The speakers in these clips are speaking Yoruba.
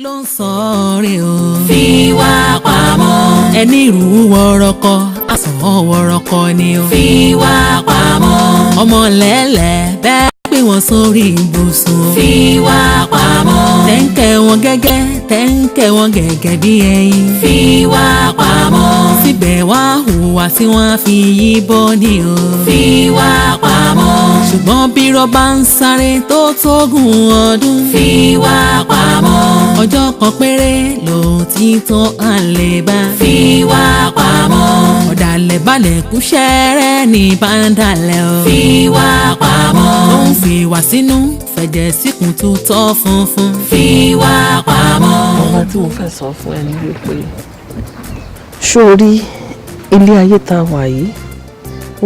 ló ń sọ̀rẹ́ o. Fi wá pamọ́. Ẹni rú wọ́rọ́kọ àsán wọ́rọ́kọ ni o. Fi wá pamọ́. Ọmọ lẹ́lẹ̀ bẹ́ẹ̀ pé wọ́n sórí ibùsùn. Fi wá pamọ́. Tẹ́ńkẹ́ wọn gẹ́gẹ́ tẹ́ńkẹ́ wọn gẹ́gẹ́ bí ẹyin. Fi wá pamọ́. Síbẹ̀ wá hùwà tí wọ́n fi yí bọ́ ni o. Fi wá pamọ́. Ṣùgbọ́n bí rọ́bà ń sáré tó tógún ọdún. Fi wá pamọ́. Ọjọ́ kan péré ló ti tán àlèbá. Fi wá pamọ́. Ọ̀dàlẹ̀ balẹ̀ kú ṣẹ́rẹ́ ní bàndàlẹ̀ o. Fi wá pamọ́. Ó ń fi wá sínú fẹ̀jẹ̀ síkùn tó tọ́ funfun. Fi wá pamọ́. Ọmọ tí mo fẹ́ sọ fún ẹ ní wípé sórí ilé ayé tá a wà yìí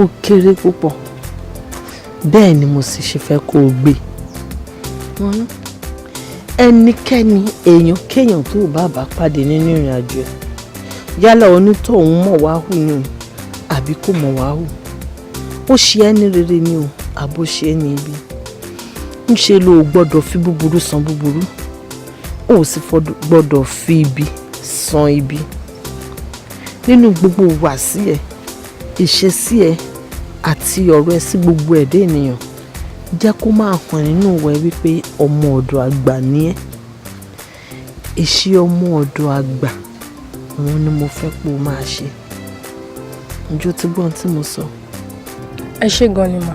ó kéré púpọ̀ bẹ́ẹ̀ ni mo sì ṣe fẹ́ kó o gbé ẹnikẹ́ni èèyàn kéèyàn tó bá bá pàdé nínú ìrìn àjò ẹ̀ yálà onítọ̀hún mọ̀ wá hù ni o àbí kò mọ̀ wá hù ó ṣe ẹ́ ní rere ni o àbó ṣe ẹ́ ní ibi ń ṣe ló gbọ́dọ̀ fi búburú san búburú ó sì gbọ́dọ̀ fi ibi san ibi nínú gbogbo wàsí ẹ ìṣesí ẹ àti ọ̀rọ̀ ẹ sí gbogbo ẹ̀dá ènìyàn jẹ́ kó máa hàn nínú ìwẹ̀ wípé ọmọ ọ̀dọ̀ àgbà ni ẹ́ ìṣe ọmọ ọ̀dọ̀ àgbà òun ni mo fẹ́ pé o máa ṣe ǹjọ́ tí gbọ́n tí mo sọ. ẹ ṣé gan ni mà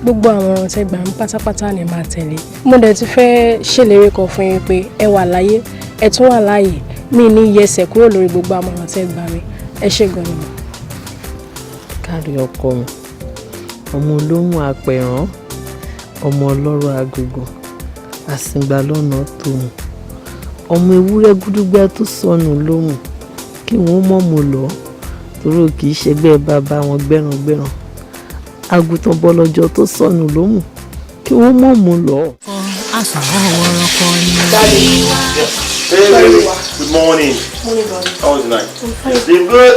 gbogbo àwọn ọ̀rọ̀ tẹ́ gbà ń pátápátá ni màá tẹ̀lé mo dẹ̀ ti fẹ́ ṣèlérí kan fún yín pé ẹ wà láyé ẹ tún wà láàyè mi ní yẹsẹ̀ kúrò lórí gbogbo àwọn ọ̀rọ̀ tẹ́ gbà mí ẹ ṣé gan ni mà. kárí ọkọ mi ọmọ olóhùn apẹ̀rán ọmọ ọlọ́rọ̀ agogo àsìngbà lọ́nà tòun ọmọ ewúrẹ́ gúdúgbẹ́ tó sọnù lóhùn kí wọ́n mọ̀ mọ́ lọ torí kì í ṣẹgbẹ́ bàbá wọn gbẹ́rangbẹ́ran àgùntàn bọ́lọ́jọ́ tó sọnù lóhùn kí wọ́n mọ̀ mọ́ lọ. Àsán wọ́rọ́kọ ni o. Hey, good morning. Morning, buddy. How was the night? It's been good.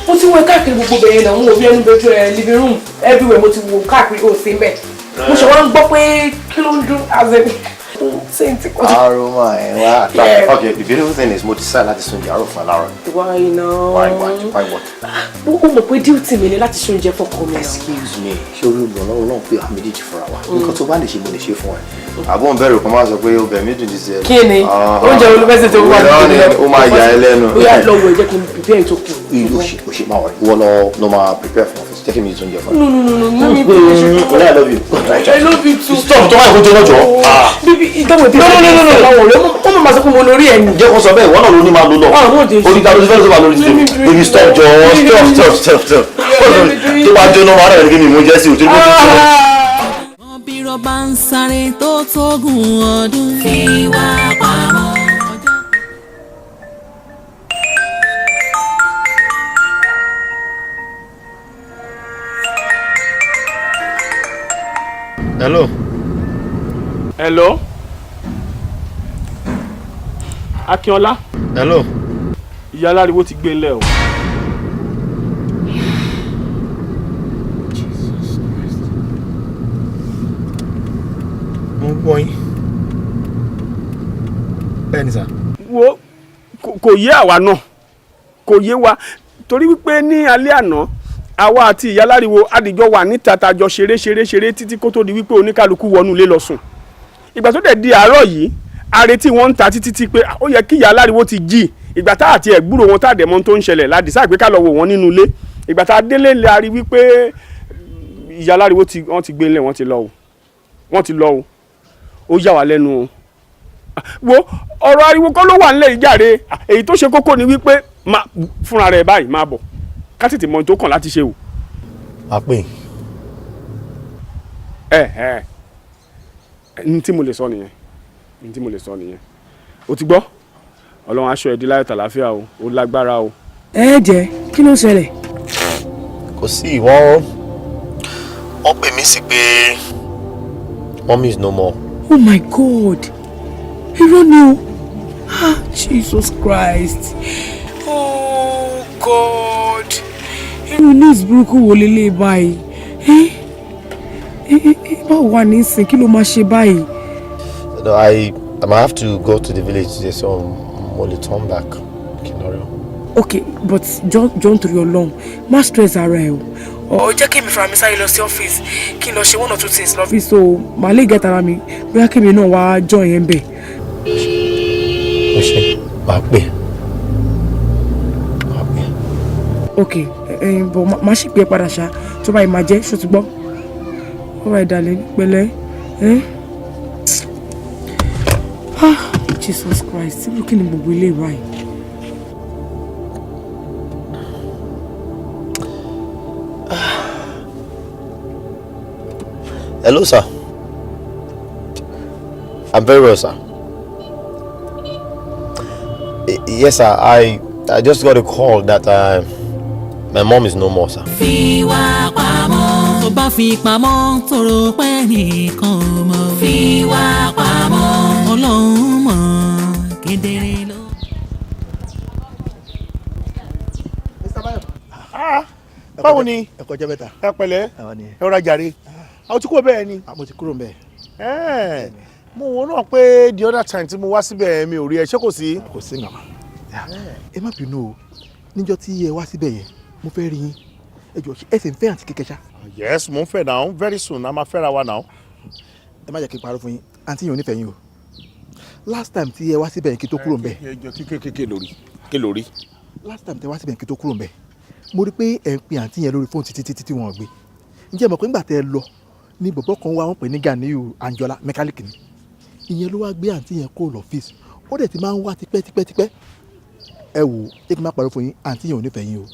Mo ti wo káàkiri gbogbo bẹ̀rẹ̀ náà mo wo bí ẹnu bẹ̀rẹ̀ living room everywhere mo ti wo káàkiri ó sí mbẹ̀. Mo ṣe wọ́n ń gbọ́ pé kí ló ń dún azẹ́ni. Aroma ẹ̀ wá. Okay, the beautiful thing is mo decide láti sun jàrò fún Alára. Why now? Why what? Ó mọ̀ pé duty mi ni láti ṣe oúnjẹ fọ́kọ mi. Excuse me, ṣé orí olùrànlọ́wọ́ náà pé àmì méjèèjì fúnra wa? Nǹkan tó bá lè ṣe mo lè ṣe fún ẹ. Àbọ̀ ń bẹ̀rù kan máa sọ pé ọbẹ̀ mi dùn jíjẹ. Kí ni? Oúnjẹ olùfẹ́sẹ̀ tó wà nínú ilé. Ó máa yà ẹ́ lẹ́nu. Ó yà lọ́wọ́ ẹ̀ jẹ́ kí n prepare tó kù. O ṣe máa wọ̀ ìwọ lọ máa prepare fún ọ́fíìsì jẹ́ kí mi tún jẹ fún ẹ. No, let me finish. I love you. I love you too. Stop tó máa kó jẹ́ lọ́jọ́. Bíbí ìdáwọ̀ ìdílé. No. Ó mọ̀ máa sọ pé mo lórí ẹ̀ ni. Jẹ́ kó sọ bẹ́ẹ̀ ìwọ náà ló ní máa lò lọ. Orí ta ló ti fẹ́ ló máa lórí sí. Baby stop jọ stop. Tó bá jóná máa rẹ̀ kí ni mo jẹ́ sí òtún lójú tó. Wọ́n bí rọ́bà ń sáré tó tógún ọdún. Fi wá pamọ́. Hello. Akínọlá. Hello. Ìyá aláriwo ti gbé ńlẹ̀ o. Mo gbọ́ yín. Bẹ́ẹ̀ni sà. Wo kò yé àwa náà kò yé wa torí wípé ní alẹ́ àná àwa àti ìyá aláriwo àdìjọ wà níta tajọ ṣeré títí kó tó di wípé oníkálukú wọnú ilé lọ sùn. Ìgbà tó dẹ̀ di àárọ̀ yìí àrètí wọn ń ta títí pé ó yẹ kí ìyá aláriwo ti jí ìgbà tá àti ẹ̀gbúrò wọn tá àdẹ̀mọ́ tó ń ṣẹlẹ̀ láti sáà pé ká lọ wò wọ́n nínú ilé ìgbà tá a délé lè a rí wípé ìyá aláriwo wọ́n ti gbé ńlẹ̀ wọ́n ti lọ o ó yà wá lẹ́nu o wo ọ̀rọ̀ ariwo kọ́ ló wà nílẹ̀ ìjàre èyí tó ṣe kókó ni wípé fúnra rẹ̀ báyìí máa bọ̀ ká tètè mọ ohun tó kàn láti ṣe o. Àpè. Ní tí mo lè sọ nìyẹn o ti gbọ́ Ọlọ́run aṣọ ẹ̀dí láyọ̀ tàlàáfíà o ó lágbára o. Ẹ jẹ́ kí ló ṣẹlẹ̀? Kò sí wọ́n pè mí sí pé mommy is no more. Oh my God! Irọ́ ni o. Jesus Christ! Oh God! Irú news burúkú wo lélẹ̀ báyìí? Báwo wà nísìn kí ló máa ṣe báyìí? I might have to go to the village today, so I'll return back. Okay, but John torí Ọlọ́run, má stress ara ẹ o. Ó jẹ́ kí mi fara mi sáré lọ sí office, kí n lọ ṣe 1 or 2 things lọ́fíìsì, so màá lè get ara mi, bóyá kí mi náà wá join yẹn bẹ̀. Ó ṣe, máa pè. Okay, but má ṣì pé padà ṣá, tó bá yìí máa jẹ́, ṣó ti gbọ́? All right, darling, pẹ̀lẹ́. Jesus Christ, look in the gbogbo ilé báyìí. Hello, sir. I'm very well, sir. Yes, sir. I just got a call that my mom is no more, sir. Fi wá pamọ́, tó bá fi pamọ́, tó rò pé nìkan mọ̀. Fi wá pamọ́, Ọlọ́run mọ̀ kedere ló. Báwo ni? Ẹ kọjá bẹ́ta. Ẹ pẹ̀lẹ́. Ẹ rọra jàre. Àwọn tí kò bẹ́ẹ̀ ni. Mo ti kúrò ń bẹ̀. Mo wọ́n náà pé the other time tí mo wá síbẹ̀ mi ò rí ẹ, ṣé kò sí? Kò sí nǹkan. Ẹ má bínú o, níjọ́ tí ẹ wá síbẹ̀ yẹn, mo fẹ́ rí yín. Ẹ jọ̀ọ́ ẹ sì ń fẹ́ àǹtí Kíkẹ́ ṣá. Yes, mo ń fẹ́ now, very soon, a máa fẹ́ra wa now. Ẹ má jẹ́ kí n parọ́ fún yín, àǹtí yẹn ò nífẹ̀ẹ́ yín o. Last time tí ẹ wá síbẹ̀ yẹn kí tó kúrò ń bẹ̀. Kí lórí? Last time tí ẹ wá síbẹ̀ yẹn kí tó kúrò ń bẹ̀. Mo rí pé ẹ̀ ń pe àǹtí yẹn lórí fóònù títí wọn gbé. Ǹjẹ́ mọ̀ pé nígbà tẹ́ ẹ lọ ní bọ̀bọ̀ kan wá wọ́n pè ní Ganiyu Anjola mẹkáníìkì ni. Ìyẹn ló wá gbé àǹtí yẹn kó lọ́fíìsì. Ó dẹ̀ ti máa ń wá tipẹ́. Ẹ wò jẹ́ kí n má parọ́ fún yín, àǹtí yẹn ò nífẹ̀ẹ́ yín o.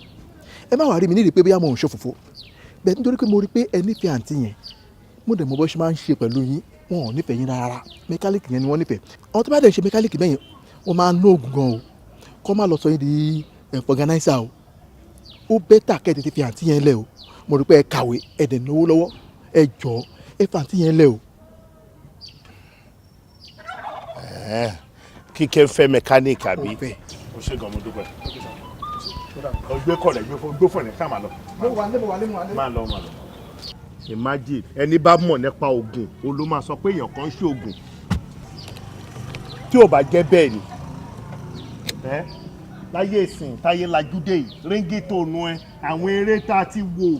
Ẹ má wá rí mi nídìí pé bóyá mo ń ṣòfófó. Bẹ́ẹ̀ nítorí pé mo rí pé ẹ nífẹ̀ẹ́ àǹtí yẹn. Mo dẹ̀ mọ̀ bó ṣe máa ń ṣe pẹ̀lú yín, wọn ò nífẹ̀ẹ́ yín rárá. Mẹkáníìkì yẹn ni wọ́n nífẹ̀ẹ́. Àwọn tó bá dẹ̀ ṣe mẹkáníìkì bẹ́yẹn, wọ́n máa ń ná oògùn gan o. Kọ́ má lọ sọ yín di organizer o. Ó bẹ́tà kẹ́ tètè fi àǹtí yẹn lẹ̀ o. Mo rí pé ẹ kàwé, ẹ dẹ̀ náwó lọ́wọ́, ẹ jọ̀ọ́ ẹ fa àǹtí yẹn lẹ̀ o. Kíkẹ́ fẹ́ mẹkáníìkì àbí? Ó ṣe gan mo dúpẹ́. Ọgbẹ́ kọ̀ rẹ̀ gbé fún ẹ̀ ká máa lọ. Máa lọ. Imagine ẹni bá mọ̀ nípa oògùn, o ló máa sọ pé èèyàn kan ń ṣe oògùn. Tí ò bá jẹ́ bẹ́ẹ̀ ni. Láyé ìsìn táyé lajúdé yìí ríngítònù ẹ àwọn eré tá a ti wò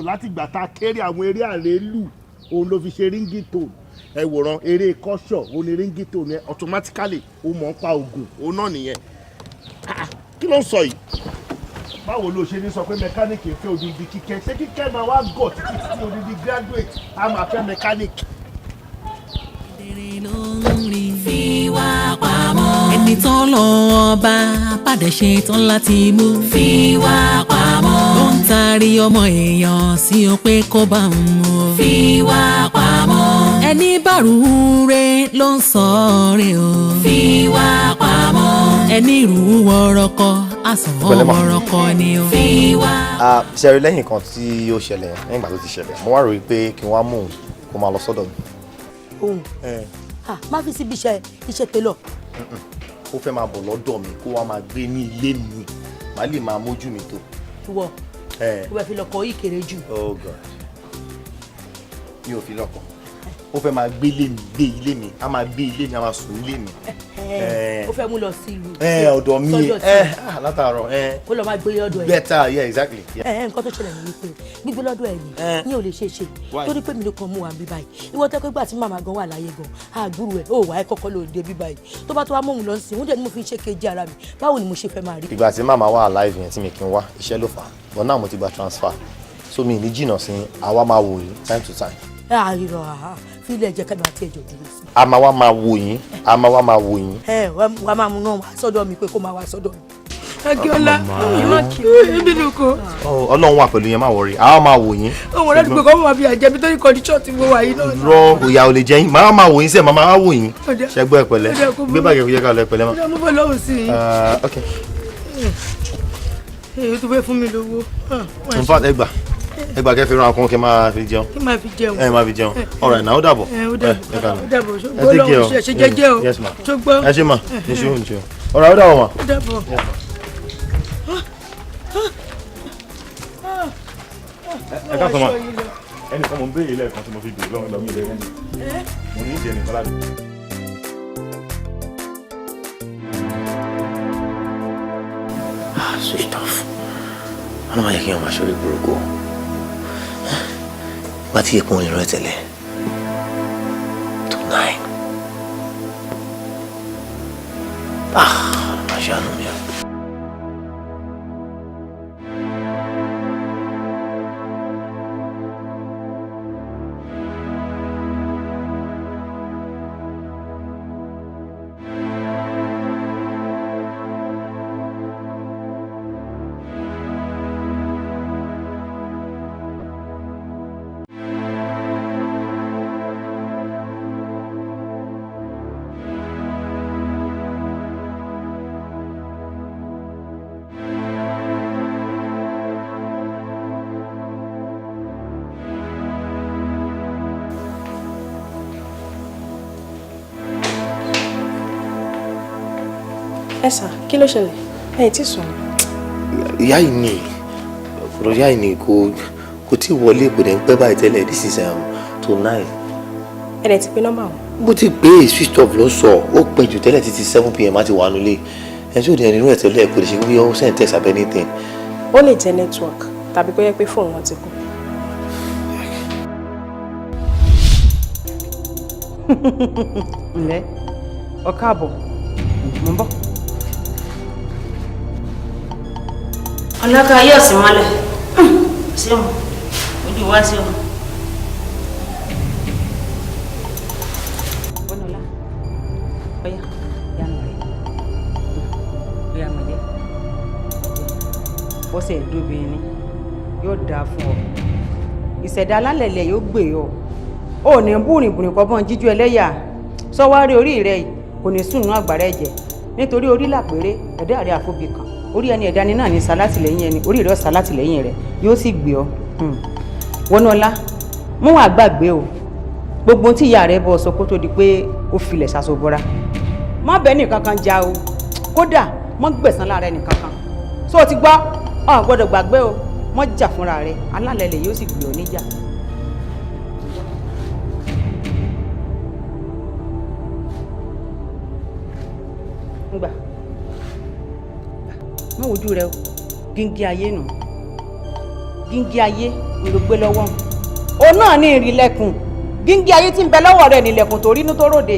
látìgbà tá a kéré àwọn eré àrélù òun ló fi ṣe ríngítònù ẹ wòran eré kọ́ṣọ̀ òun ni ríngítònù ẹ automatically ó mọ̀ ń pa oògùn òun náà nìyẹn. Kí ló ń sọ yìí? Báwo ló ṣe ní sọ pé mẹkáníìkì ń fẹ́ odidi Kíkẹ́? Ṣé Kíkẹ́ máa wá gọ̀ títí odidi graduate á máa fẹ́ mẹkáníìkì? Fi wá pamọ́, ẹni tán lọ ọba pàdé ṣe tán láti mú. Fi wá pamọ́, ló ń taari ọmọ èèyàn sí o pé kó bá ń mú. Fi wá pamọ́, ẹni bàrú re ló ń sọ re o. Fi wá pamọ́, ẹni rú wọ́rọ́kọ́ àsán wọ́rọ́kọ́ ni o. Fi wá. Ṣe rí lẹ́yìn kan tí ó ṣẹlẹ̀ lẹ́yìn ìgbà tó ti ṣẹlẹ̀, mo wá rò wípé kí n wá mú un kó máa lọ sọ́dọ̀ mi. Má fi síbi iṣẹ́ télọ̀. Ó fẹ́ máa bọ̀ lọ́dọ̀ mi kó wá máa gbé ní ilé mi, màá lè máa mójú mi tó. Ìwọ ó fẹ́ fi lọ́kọ̀ yìí kéré jù. Oh God, mi ò fi lọ́kọ̀. Ó fẹ́ máa gbé ilé mi, a máa gbé ilé mi, a máa sùn ilé mi. Ó fẹ́ mú lọ sí ìlú. Ọ̀dọ̀ mi látàárọ̀. Kó lọ máa gbé lọ́dọ̀ ẹ̀. Better, yeah, exactly. Nǹkan tó ṣẹlẹ̀ ní wípé gbígbé lọ́dọ̀ ẹ̀ yìí ní ò lè ṣe é ṣe torí pé mi ló kàn mú wa bí báyìí. Ìwọ tẹ́ pé gbà tí màmá gan wà láyé gan àgbúrò ẹ̀ ó wà ẹ́ kọ́kọ́ ló dé bí báyìí. Tó bá tó wá mọ̀hún lọ sí oúnjẹ ni mo fi ń ṣe kejì ara mi. Báwo ni mo ṣe fẹ́ máa rí? Ìgbà tí màmá wà alive yẹn tí mi kì í wá iṣẹ́ ló fà á, but now mo ti gba transfer, so mi ní jìnnà sí àwa máa wò yín time to time. Fi ilé ẹ̀jẹ̀ kẹ́mi àti ẹ̀jọ̀ dúró sí. A máa wá máa wò yín. Wàá máa mú náà wá sọ́dọ̀ mi pé kó máa wá sọ́dọ̀ mi. Akíọ́lá ìmọ̀ kí ó dídùn kó. Ọlọ́run wà pẹ̀lú yẹn, má wọrí, àwa máa wò yín. Òun rẹ̀ dùgbò kọ́ mọ̀ bí àjẹbí tó ní kọ́ndíṣọ̀ tí mo wà yìí náà. Rọ òyà ò lè jẹ́ yín, máa máa wò yín sẹ́ẹ̀, máa wò yín. Ṣẹ́gbọ́ ẹ pẹ̀lẹ́, gbé bàgẹ́ fi yẹ ká lọ ẹ pẹ̀lẹ́ mọ́. Mo fẹ́ lọ́wọ́ sí i. Ok. Èyí tó fẹ́ fún mi lówó. In fact, ẹgbà kẹfì ràn kún kí máa fi jẹun. Kí máa fi jẹun. Máa fi jẹun. All right, now ó dàbọ̀. Ó dàbọ̀ ṣùgbọ́n lọ́wọ́ ṣe jẹ́jẹ́ o. Yes ma. Ṣùgbọ́n. Ẹ ṣe ma. Ṣe. All right, ó dàbọ̀ ma. Ó dàbọ̀. Ẹ ká sọ ma. Ẹnìkan mo ń béèrè lẹ́ẹ̀kan tí mo fi dùn lọ́wọ́ mi lẹ́yìn. Mo ní ìdí ẹnìkan láti. switch off. Ọlọ́mọ yẹ kí wọ́n máa ṣorí burúkú. Wá tí èpò ìrìn rẹ̀ tẹ̀lé. Tonight. Máa ṣàánú mi. Ẹ̀sà, kí ló ṣẹlẹ̀? Ẹ tí sùn. Ìyá yìí ni ọ̀rọ̀ ìyá yìí ni kò tí ì wọlé kò dẹ̀ ń pẹ́ báyìí tẹ́lẹ̀ this is tonight. Ẹ dẹ̀ ti pe nọ́mbà wọn. Bó ti gbé switch off ló sọ ó pẹ́ jù tẹ́lẹ̀ títí 7 p.m. á ti wà nulẹ̀ ẹ̀ tí ò dẹ̀ nínú ẹ̀ tẹ́lẹ̀ kò lè ṣe bí ó send text àbẹ́ anything. Ó lè jẹ́ network tàbí kó yẹ pé fóònù wọn ti kú. Ǹlẹ́ ọ káàbọ̀ mo ń bọ̀. Ọlọ́kà yóò sì mọ́lẹ̀ sí wọn ojú wá sí wọn. Bọ́nọ̀lá ọ̀yá ìyanu rẹ̀ ọ̀yá mọ̀jẹ́ bọ́sẹ̀ ìdóbìnrin yóò dáa fún ọ ìṣẹ̀dá alálẹ̀lẹ̀ yóò gbé ọ ò ní búrìnbùrìn kọ́ bọ́n jíjú ẹlẹ́yà sọ́wárí orí rẹ̀ kò ní sùn nínú àgbàrá ẹ̀jẹ̀ nítorí orí làpérè ẹ̀dá rẹ̀ àfọ́bì kan orí ẹni ẹ̀dání náà ní sálátìlẹ́yìn ẹni orí rẹ̀ sálátìlẹ́yìn rẹ̀ yóò sì gbé ọ. Wọnúọlá mú wàá gbàgbé o gbogbo tí ìyá rẹ̀ bọ́ sọ kó tó di pé ó filẹ̀ ṣàṣọbọ́ra má bẹ́ẹ̀ nìkan kan já o kódà mọ́ gbẹ̀san lára ẹnì kankan so o ti gbọ́ ọ gbọ́dọ̀ gbàgbé o mọ́ jà fúnra rẹ̀ alálẹ̀lẹ̀ yóò sì gbé ọ níjà. ngbà mọ ojú rẹ o gíngí ayé nù gíngí ayé ló gbé lọ́wọ́ o náà ní ìrìlẹ̀kùn gíngí ayé tí ń bẹ lọ́wọ́ rẹ nílẹ̀kùn tó rínú tó ròde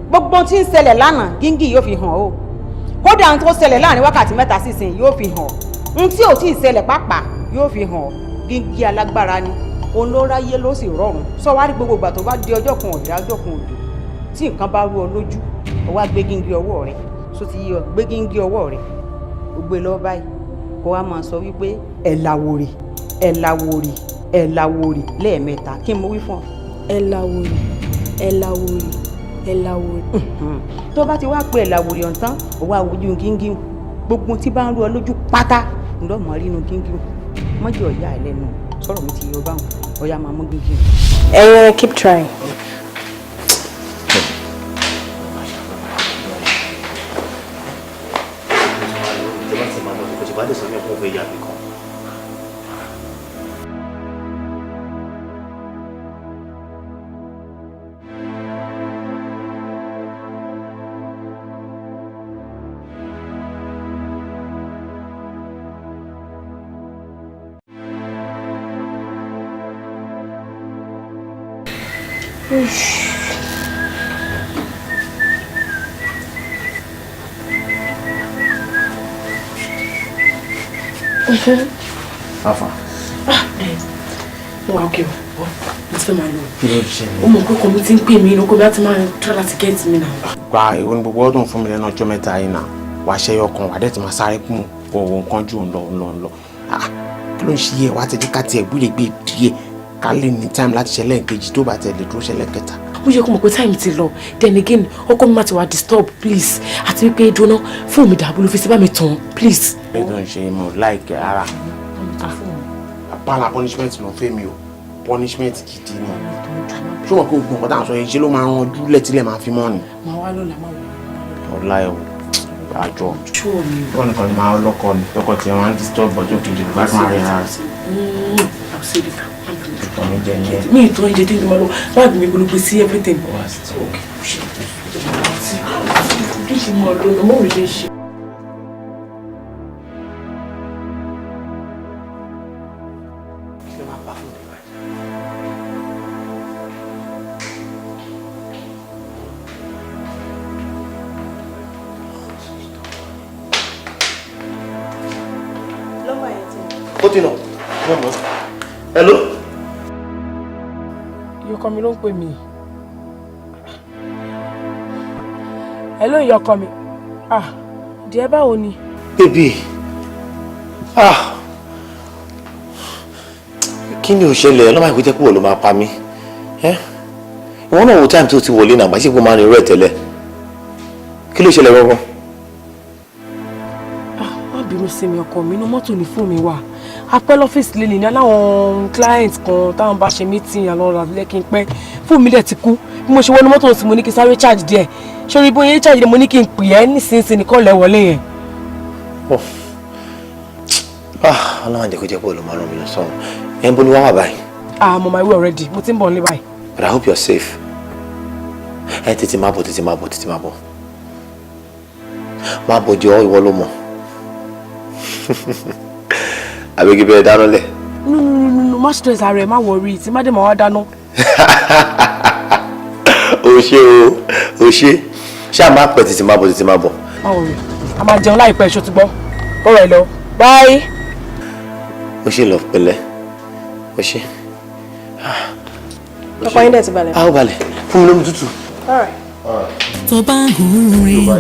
gbogbo tí ń ṣẹlẹ̀ lánàá gíngí yóò fi hàn o kódà ohun tó ṣẹlẹ̀ láàrin wákàtí mẹ́ta sísìn yóò fi hàn ohun tí ò tí ì ṣẹlẹ̀ pàápàá yóò fi hàn gíngí alágbára ni òun ló ráyé ló sì rọrùn sọ wá rí gbogbo ìgbà tó bá di ọjọ́ kan ọ̀dà ọjọ́ kan òdò tí nǹkan bá rú ọ lójú ọ wá gbé gíngí ọwọ́ rẹ so ti yọ gbé gíngí ọwọ́ rẹ ó gbé lọ báyìí kó wá máa sọ wípé ẹ̀ làwòrì ẹ̀ làwòrì ẹ̀ làwòrì lẹ́ẹ̀mẹ́ta kí n mo wí fún ọ. Ẹ láwòrì ẹ láwòrì ẹ láwòrì. tó bá ti wá pé ẹ̀ làwòrì ọ̀tán ó wá wojú gíngí gbogbo tí bá ń rú ọ lójú pátá ńlọ mọ rí inú gíngí mọ́jọ́ ọ̀yá ẹ̀ lẹ́nu sọ̀rọ̀ mi ti yọ báwọn ọ̀yá máa mú gíngí. Keep trying. Afa. Wà ókè o, mo ti fẹ́ máa lọ. Kí ló ṣe mí? Ó mọ̀ pé ọkọ mi ti ń pè mí inú kó bí a ti máa try láti get mi náà. Gba ìwọ ni gbogbo ọdún fún mi lẹ́nu ọjọ́ mẹ́ta yìí náà. Wàá ṣẹ́yọ kan, wàá dẹ̀ ti máa sáré kún òun kan jù ń lọ. Kí ló ń ṣe yẹ wá ti jẹ́ ká tiẹ̀ gbúdègbè díẹ̀ ká lè ní time láti ṣẹlẹ̀ kejì tó bá tẹ̀lé dúró ṣẹlẹ̀ kẹta. Ó yẹ kó mọ̀ pé time ti lọ. Then again, ọkọ mi máa ti wá disturb please. Àti wípé dúró fóònù mi dàbí ló fi sí bá mi tàn please. Ẹ tó ń ṣe mo like ara. Àpáàlà punishment ló fẹ́ mi o. Punishment gidi ni. Ṣé wọn kò gbọ́n kọ́tà àṣọ yẹn ṣe ló máa ń ranjú lẹ́tílẹ̀ máa fi mọ́ ni. Màá wá lọ́la máa wọ̀. Ọlá ẹ̀ wò àjọ. Wọ́n nìkan ni máa lọ́kọ ni lọ́kọ tí wọ́n á disturb ọjọ́ kejì bá máa rí ara. Mi ìtọ́ oúnjẹ tí mo lọ báàgì mi gbólógbé sí everything. Kí ṣe mọ̀ lónà mọ́ òun lè ṣe. ó ti nà. Hello. Ìyọkọ mi ló ń pè mí. Hello ìyọkọ mi. Díẹ̀ báwo ni? Baby. Kí ni ó ṣẹlẹ̀? Ọlọ́mọ ìwé jẹ́ púpọ̀ ló máa pa mí. Ìwọ́n náà wo time tó ti wọlé náà, màá ṣe kó máa rìn rẹ̀ tẹ́lẹ̀. Kí ló ṣẹlẹ̀ gbọ́ngàn? Má bínú sí mi ọkọ mi, inú mọ́tò ní fún mi wà. Apẹ́ lọ́fíìsì lè ní aláwọn client kan táwọn bá ṣe meeting àlọ́ra lẹ́kìn pẹ́. Fún mi dẹ̀ ti kú. Bí mo ṣe wọnú mọ́tò sí mo ní kí sáré charge díẹ̀. Ṣorí bóyá charge mo ní kí n pè ẹ́ nísinsìnyí nìkan lẹ wọlé yẹn. Ọlọ́run jẹ́ kó jẹ́ pọ̀ ló máa rán mi lọ sọ́run. Ẹ̀ ń bọ́ ló wá wà báyìí? I'm on my way already. Mo ti ń bọ̀ nílé báyìí. But I hope you're safe. Tètè máa bọ̀. Má bọ̀ jọ ìwọ ló mọ̀. Àbíkí bẹ́ẹ̀ dáná lẹ̀. No, má stress ara ẹ̀, má worry. Tí má dé máa wá dáná. O ṣe. Ṣáà má pẹ́ tètè máa bọ̀. Má worry. A máa jẹun láìpẹ́ ṣó ti gbọ́. Bọ́rọ̀ ẹ lọ. Bye. O ṣe lọ pẹ̀lẹ́. O ṣe. Ọkọ yín dẹ̀ ti balẹ̀. Ó balẹ̀. Fún mi lómi tútù. All right. Tó bá gùn rí wá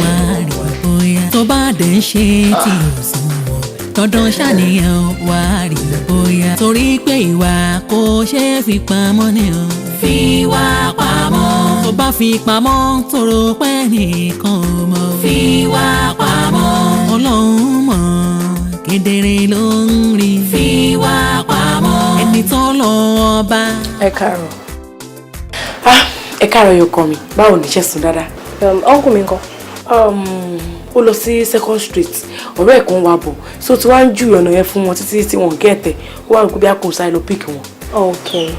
rí bóyá, tó bá dẹ̀ ń ṣe tí ò sùn wọ̀, dandan ṣàníyàn wá rí bóyá. Torí pé ìwà kò ṣeé fi pamọ́ ni o. Fi wá pamọ́. Tó bá fi pamọ́ tóró pẹ́ nìkan ò mọ̀. Fi wá pamọ́. Ọlọ́run mọ̀, kedere ló ń rí. Fi wá pamọ́. Ẹni tó lọ ọba. Ẹ káàárọ̀. Ẹ káàárọ̀ yọkọ mi. Báwo ni iṣẹ́ sùn dáadáa? Uncle mi ńkọ́? Ó lọ sí Second Street. Ọ̀rẹ́ ẹ̀ kan wá bọ̀. So tí wọ́n á jù ọ̀nà yẹn fún wọn títí tí wọ́n gẹ̀ẹ́tẹ̀. Ó wà rò pé bí a kò sáré lọ píìkì wọn. Okay.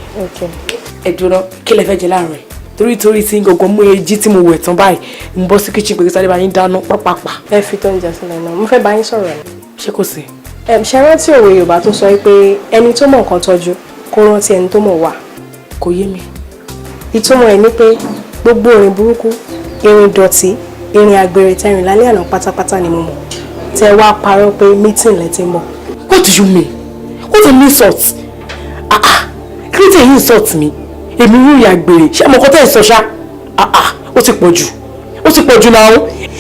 Ẹ dúró kí lẹ fẹ́ jẹ láàárọ̀ ẹ̀? Torí tí gbogbo mú ejí tí mo wẹ̀ tán báyìí. Mo bọ́ sí kitchen pé kí sáré bá yín dáná pápápá. Ẹ fi tó ń jẹ sílẹ̀ náà. Mo fẹ́ bá yín sọ̀rọ̀ ni. Ṣé kò sí? Ṣé rántí òwe Yorùbá tó sọ pé ẹni tó mọ̀ nǹkan tọ́jú kó rántí ẹni tó mọ̀ wà? Kò yé mi. Ìtumọ̀ ẹ̀ ni pé gbogbo ìrìn burúkú, ìrìn dọ̀tí, ìrìn àgbèrè tẹ̀rìn lálẹ́ àná pátápátá ni mo mọ̀. Tẹ wá parọ́ pé meeting lẹ ti ń bọ̀. What do you mean? What an insult! Kí ló tẹ̀ yín insult mi? Èmi rí ìrìn àgbèrè. Ṣé ọmọ kan tẹ̀ ń sọ ṣá? Ó ti pọ̀ jù náà.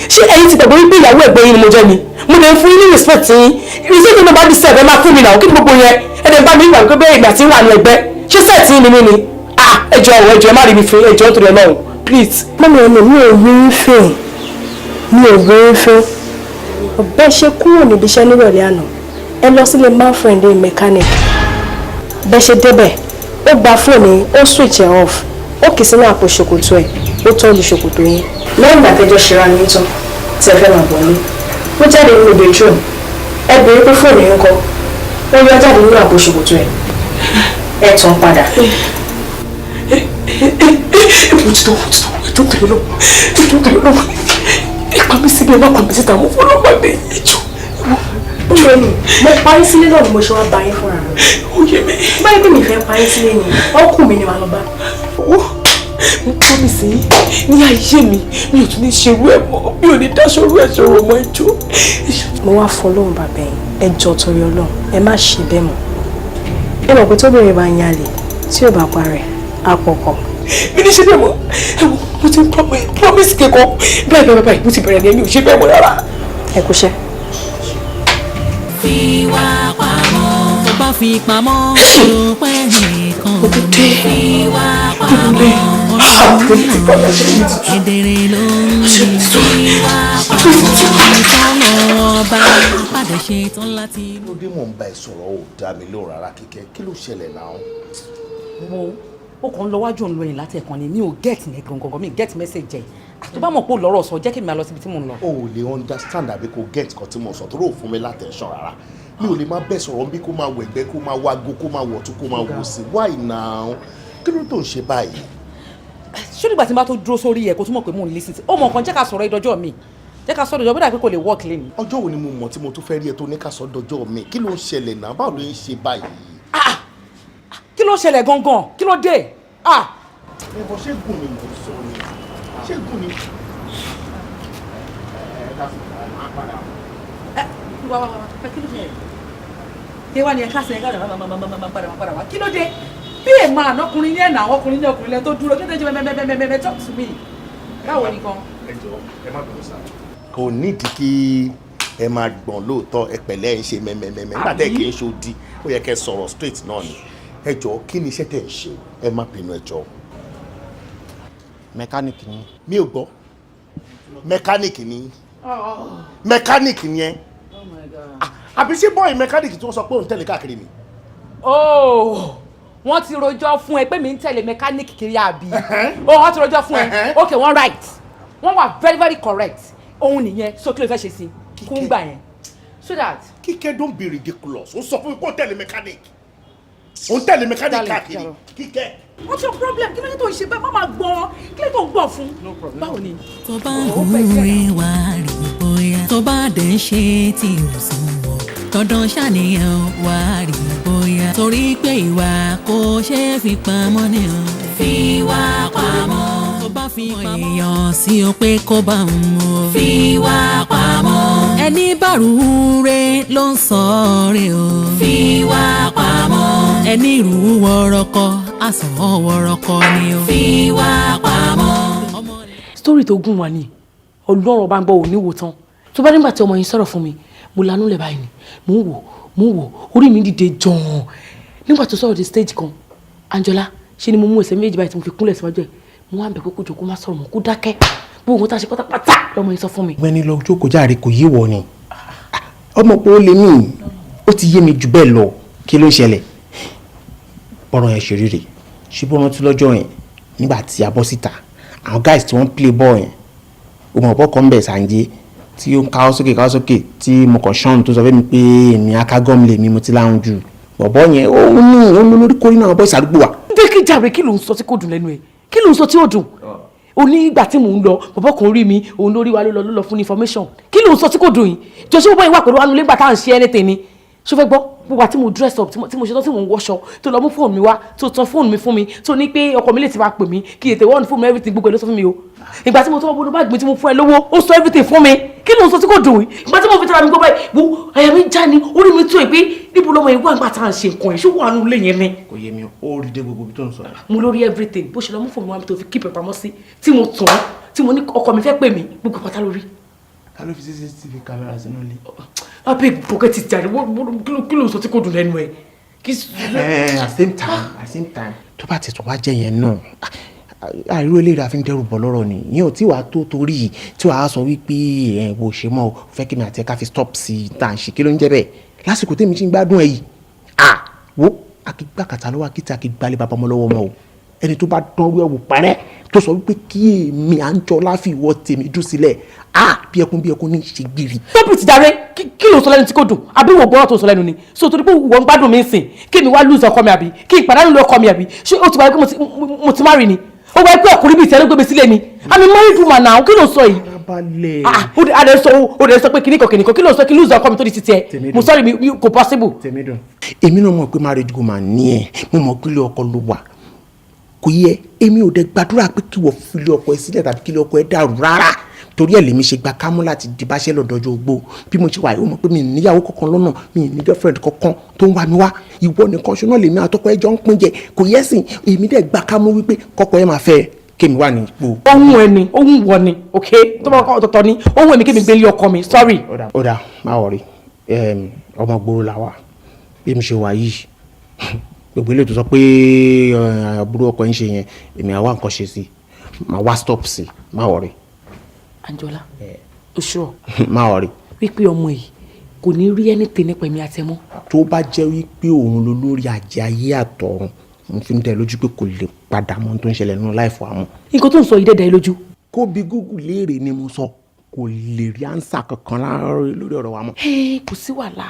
Ṣé ẹ̀yin ti gbàgbọ́ wípé ìyàwó ẹ̀gbẹ́ yín ni mo jẹ́ ni? Mo lè fún yín ní respect yín. Ìrísí tí mo bá bí sẹ́ẹ̀ ẹ máa fún mi náà. Kí ni gbogbo yẹn? Ẹ dẹ̀ bá mi wà pé bẹ́ẹ̀ ìgbà tí ń wà ní ẹgbẹ́. Ṣé sẹ́ẹ̀tì yín ni mí ni? Ẹjọ́ ẹ má rí mi fún ẹjọ́ torí Ọlọ́run. Please. Mọ́mí ẹni mi ò rí ń fẹ́. Ọ̀bẹ ṣe kúrò níbi iṣẹ́ nírọ̀lẹ́ àná. Ẹ lọ sílé man friend mechanic. Bẹ́ ṣe débẹ̀, ó gba fóònù, ó switch ẹ̀ off. Ó kì í sínú àpò ṣòkòtò ẹ̀, ó tọ́jú ṣòkòtò yẹn. Lẹ́yìn ìgbà tẹ́jọ́ ṣera ní tán, tí ẹ fẹ́ máa bọ̀ ní. Ó jáde nínú bedroom. Ẹ béèrè pé fóònù yẹn kọ́. Ó yọ jáde nínú àpò ṣòkòtò ẹ̀. Ẹ tàn padà. Ẹ̀pà mi síbi ẹ̀má kan bí síta mo fọ́ lọ́pàá bẹ́ẹ̀ ẹjọ́. Mo parí sílé náà ni mo ṣe wá bá yín fúnra rẹ̀. Ó yé mi. Báyìí pé mi fẹ́ parí sílé ni ọkùnrin mi ni màá lọ bá. Mo promise yín ní ayé mi ò tún ní ṣerú ẹ̀ mọ́, mi ò ní dáṣọrú ẹ̀ ṣòro mọ́ ẹjọ́. Mo wá fọ Ọlọ́run bàbá yín, ẹ jọ̀ọ́ torí Ọlọ́run, ẹ má ṣe bẹ́ẹ̀ mọ́. Ẹ mọ̀ pé tóbìnrin bá ń yálè tí ò bá parẹ́, á pọkàn. Mi ní ṣe bẹ́ẹ̀ mọ́, mo ti promise kíkọ́ bẹ́ẹ̀ mo ti bẹ̀rẹ̀ ní ẹ̀mí ò ṣe bẹ́ẹ̀ mọ́ rárá. Ẹ kúṣẹ́. Fi wá pamọ́, tó bá fi pamọ́ tó pẹ́ nìkan ò mọ̀. Fi wá pamọ́, ọlọ́run mọ̀, kedere ló ń rí. Fi wá pamọ́, ìtọ́nà ọba padà ṣe tán láti. Ló dé mò ń bá ẹ sọ̀rọ̀ ò dá mi lóhùn rárá Kíkẹ́, kí ló ṣẹlẹ̀ náà? Ó kàn ń lọ wájú òun lọ yìn láti ẹ̀kan ni mi ò get yẹn gangan mi get message ẹ̀ tó bá mọ̀ pé ó lọ́rọ̀ sọ jẹ́ kí mi máa lọ síbi tí mò ń lọ. O ò lè understand àbí kò get kan tí mo sọ tó rò fún mi látẹ̀sán rárá mi ò lè má bẹ́ sọ̀rọ̀ bí kó máa wọ ẹ̀gbẹ́ kó máa wágo kó máa wọ̀ tún kó máa wò sí why now kí ló tó ń ṣe báyìí. ṣé nígbà tí n bá tó dúró sórí ẹ̀ kó túmọ̀ pé mò ń listen sí ó mọ̀ nǹkan jẹ́ ká sọ̀rọ̀ ìdọ́jọ́ mi jẹ́ ká sọ̀rọ̀ ìdọ́jọ́ bí dàbí kò lè work lé mi. ọjọ́ wo ni mo mọ̀ tí mo tún fẹ́ rí ẹ tó ní ká sọ dọjọ́ mi kí ló ń ṣẹlẹ̀ náà báwo ló ń ṣe báyìí. kí ló ṣẹlẹ̀ gangan kí ló dé. ẹ̀bọ̀ ṣé gùn ni mò ń sọ ni ṣé gùn ni. wá kí ló ṣẹlẹ̀. wá ní ẹ̀ka sẹ́yìn káàdà padà wá kí ló dé bí èèmọ̀ ànákùnrin ní ẹ̀nà àwọn ọkùnrin ní ọkùnrin lẹ́nu tó dúró kí ló dé mẹ́mẹ́mẹ́mẹ́mẹ́ talk to me báwo ni kan. ẹ jọ ẹ má bẹ̀rù sáà. kò nídìí kí ẹ máa gbọ̀n lóòótọ́ ẹ pẹ̀lẹ́ ẹ ń ṣe mẹ́mẹ́mẹ́mẹ́ nígbà tẹ́ kì í ṣe odi ó yẹ kẹ́ sọ̀rọ̀ straight náà ni ẹ jọ kí ni iṣẹ́ tẹ̀ ń ṣe ẹ má bínú ẹ jọ. mẹkáníìkì ni. mi ò gbọ́ mẹkáníìkì ni mẹkáníìkì ni ẹ àbí ṣé bọ́ọ̀ì mẹkáníìkì tí wọ́n sọ pé òun tẹ̀lé káàkiri ni. wọ́n ti rojọ́ fún ẹ pé mi ń tẹ̀lé mẹkáníìkì kiri àbí wọ́n ti rojọ́ fún ẹ ok wọ́n right wọ́n wà very very correct òun nìyẹn so kí ló fẹ́ ṣe sí kún gbà yẹn so that. Kíkẹ́ don't be ridiculous ó sọ fún mi pé ó tẹ̀lé mẹkáníìkì ó ń tẹ̀lé mẹkáníìkì káàkiri Kíkẹ́. what's your problem kí ló dé tó ń ṣe bẹ́ẹ̀ má máa gbọ́n kí ló tó ń gbọ́n fún. báwo ni. tó bá hùwé wá rí bóyá tó bá dẹ̀ ń ṣe tí ò sùn wọ̀ dandan ṣàníyàn wá rí bóyá torí pé ìwà kò ṣeé fi pamọ́ ni o. fi wá pamọ́. tó bá fi èèyàn sí o pé kó bá ń mú o. fi wá pamọ́. ẹni bá rú re ló ń sọ re o. fi wá pamọ́. ẹni rú wọ́rọ́kọ́ àsàn wọ́rọ́kọ́ ni o. fi wá pamọ́. story tó gùn wá ni ọlọ́run bá ń gbọ́ òní wò tán tó bá nígbà tí ọmọ yìí sọ̀rọ̀ fún mi mo lanú lẹ̀ báyìí ni mo ń wò orí mi dìde jọ̀ọ̀n nígbà tó sọ̀rọ̀ di stage kan Anjola ṣe ni mo mú ẹsẹ̀ méjì báyìí tí mo fi kúnlẹ̀ síwájú ẹ̀ mo wá ń bẹ̀ pé kó jòkó má sọ̀rọ̀ mọ́ kó dákẹ́ gbogbo nǹkan tá a ṣe pátápátá lọ́mọ yìí sọ fún mi. wẹ́ni lọ jókòó járe kò yé wọ ni ọmọ pé ó lè mí ó ti yé mi jù bẹ́ẹ̀ lọ kí ló ń ṣẹlẹ̀ bọ́rọ̀ yẹn ṣe rírè ṣé bó rántí lọ́jọ́ yẹn nígbà tí a bọ́ síta àwọn guys tí wọ́n play ball yẹn ọmọ ọ̀pọ̀ kan bẹ̀ sànjẹ́ tí ó ń káwọ́ sókè tí mo kàn ṣọ́n tó sọ fẹ́ mi pé èmi akágọ́m lè mi mo ti láwọn jù bọ̀bọ̀ yẹn ó ní lórí kórìí náà bọ́ ìsàdúgbò wa. dékì jàre kí ló ń sọ tí kò dùn lẹ́nu ẹ̀ kí ló ń sọ tí ó dùn o ní ìgbà tí mò ń lọ bọ̀bọ̀ kan rí mi òun lórí wa ló lọ fún information kí ló ń sọ tí kò dùn yìí jọ́sí bọ́bọ́ yìí wà pẹ̀lú wa nílé ìgbà tá à ń ṣe anything ni ṣó fẹ́ gbọ́ gbogbo àti mo dress up tí mo ṣe tán tí mo ń wọṣọ tó lọ mú fóònù mi wá tó tan fóònù mi fún mi tó ní pé ọkọ mi lè ti máa pè mí kí ètè wọ́n fún mi everything gbogbo ẹ̀ ló sọ fún mi o ìgbà tí mo tọ́ bọ́dọ̀ bá gbé tí mo fún ẹ lówó ó sọ everything fún mi kí ló ń sọ tí kò dùn yìí ìgbà tí mo fi tara mi gbọ́ báyìí wo àyà mi já ni orí mi tó ẹ pé níbo lọmọ yìí wà nígbà tá à ń ṣe nǹkan ẹ̀ ṣó wà nù lé yẹn ni. kò yé mi ó rí dé gbogbo ibi tó ń sọ. mo lórí everything bó ṣe lọ mú fóònù wa tó fi keep ẹ̀ pamọ́ sí tí mo tàn tí mo ní ọkọ mi fẹ́ pè mí gbogbo pátá lórí. ká ló fi CCTV camera sínú ilé. abeg pocket it jare kí ló ń sọ tí kò dùn lẹ́nu ẹ̀. at same time tó bá ti tún wá jẹ́ yẹn náà àìró eléyìí àfi ń dẹ́rù bọ̀ lọ́rọ̀ ni ìyẹn ò tí wàá tó torí tí wàá sọ wípé ẹ̀ bó ṣe mọ́ ọ fẹ́ kí mi àti ẹ̀ka fi stop sí i tá à ń ṣe kí ló ń jẹ́ bẹ́ẹ̀ lásìkò tèmi ti ń gbádùn ẹ̀ yìí wo akígbà kàtà lọ́wọ́ akíta akígbalẹ̀ bàbá ọmọ lọ́wọ́ ọmọ o ẹni tó bá dánwó ẹ̀wò parẹ́ tó sọ wípé kí èmi Anjola fi ìwọ tèmi dùn sílẹ̀ bí ẹkún ní ṣe gbìrì. tóbi ti dáre kí ló sọ lẹ́nu tí kò dùn àbí wọ́n gbọ́dọ̀ tó sọ lẹ́nu ni so torí pé wọ́n ń gbádùn mi sìn kí mi wá lose ọkọ mi àbí kí ìpàdánù lọ ọkọ mi àbí ṣé o ti wáyé pé mo ti marry ni ó wáyé pé ọkùnrin bíi ìtẹ́lẹ́ gbé mi sílẹ̀ ni àmì married woman náà kí ló sọ yìí. ó dẹ̀ sọ pé kìnnìkan kí ló sọ kí lose ọkọ mi tó di titi ẹ mo sorry mi kò possible. èmi náà mọ̀ pé married woman ni ẹ mo mọ̀ pé ilé ọkọ ló wà kò yẹ èmi ò dẹ̀ gbàdúrà pé kí wọ́n fi ilé ọkọ ẹ sílẹ̀ tàbí kí ilé ọkọ ẹ dàrú rárá torí ẹ̀ lèmi ṣe gba kámú láti di báṣẹ́ lọ́dọọjọ́ ogbó bí mo ṣe wà yìí ó mọ̀ pé mi ì níyàwó kankan lọ́nà mi ì ní girlfriend kankan tó ń wá mi wá ìwọ nìkan ṣe náà lèmi àtọkọ ẹjọ́ ń pín jẹ kò yẹ sìn èmi dẹ̀ gba kámú wípé kọ́kọ́ ẹ máa fẹ́ kémi wà ní ipò. ohun ẹni ohun wọ ni ok tó bá kọ́ ọ̀tọ̀ọ̀tọ̀ ni ohun ẹni kémi gbé lé ọkọ mi sorry. ó dà má wọrí ọmọ gbòòrò làwà bí mi ṣe wà yìí gbogbo ilé tó sọ pé àbúrò ọkọ ń ṣe yẹn èmi àwa nǹkan ṣe sí máa wá stop sí má wọrí. Anjola oṣù má wọrí. wípé ọmọ yìí kò ní rí ẹni tè nípa ẹ̀mí àtẹmọ́. tó bá jẹ́ wípé òun ló lórí àjẹ ayé àtọ̀run mo fi ń dẹ lójú pé kò lè padà mọ́ tó ń ṣẹlẹ̀ nínú láìfọ àmọ́. nǹkan tó ń sọ yìí dẹ́dẹ́ lójú. kó bí Google léèrè ni mo sọ kò lè rí ánsà kankan lórí ọ̀rọ̀ wa mọ́. kò sí wàhálà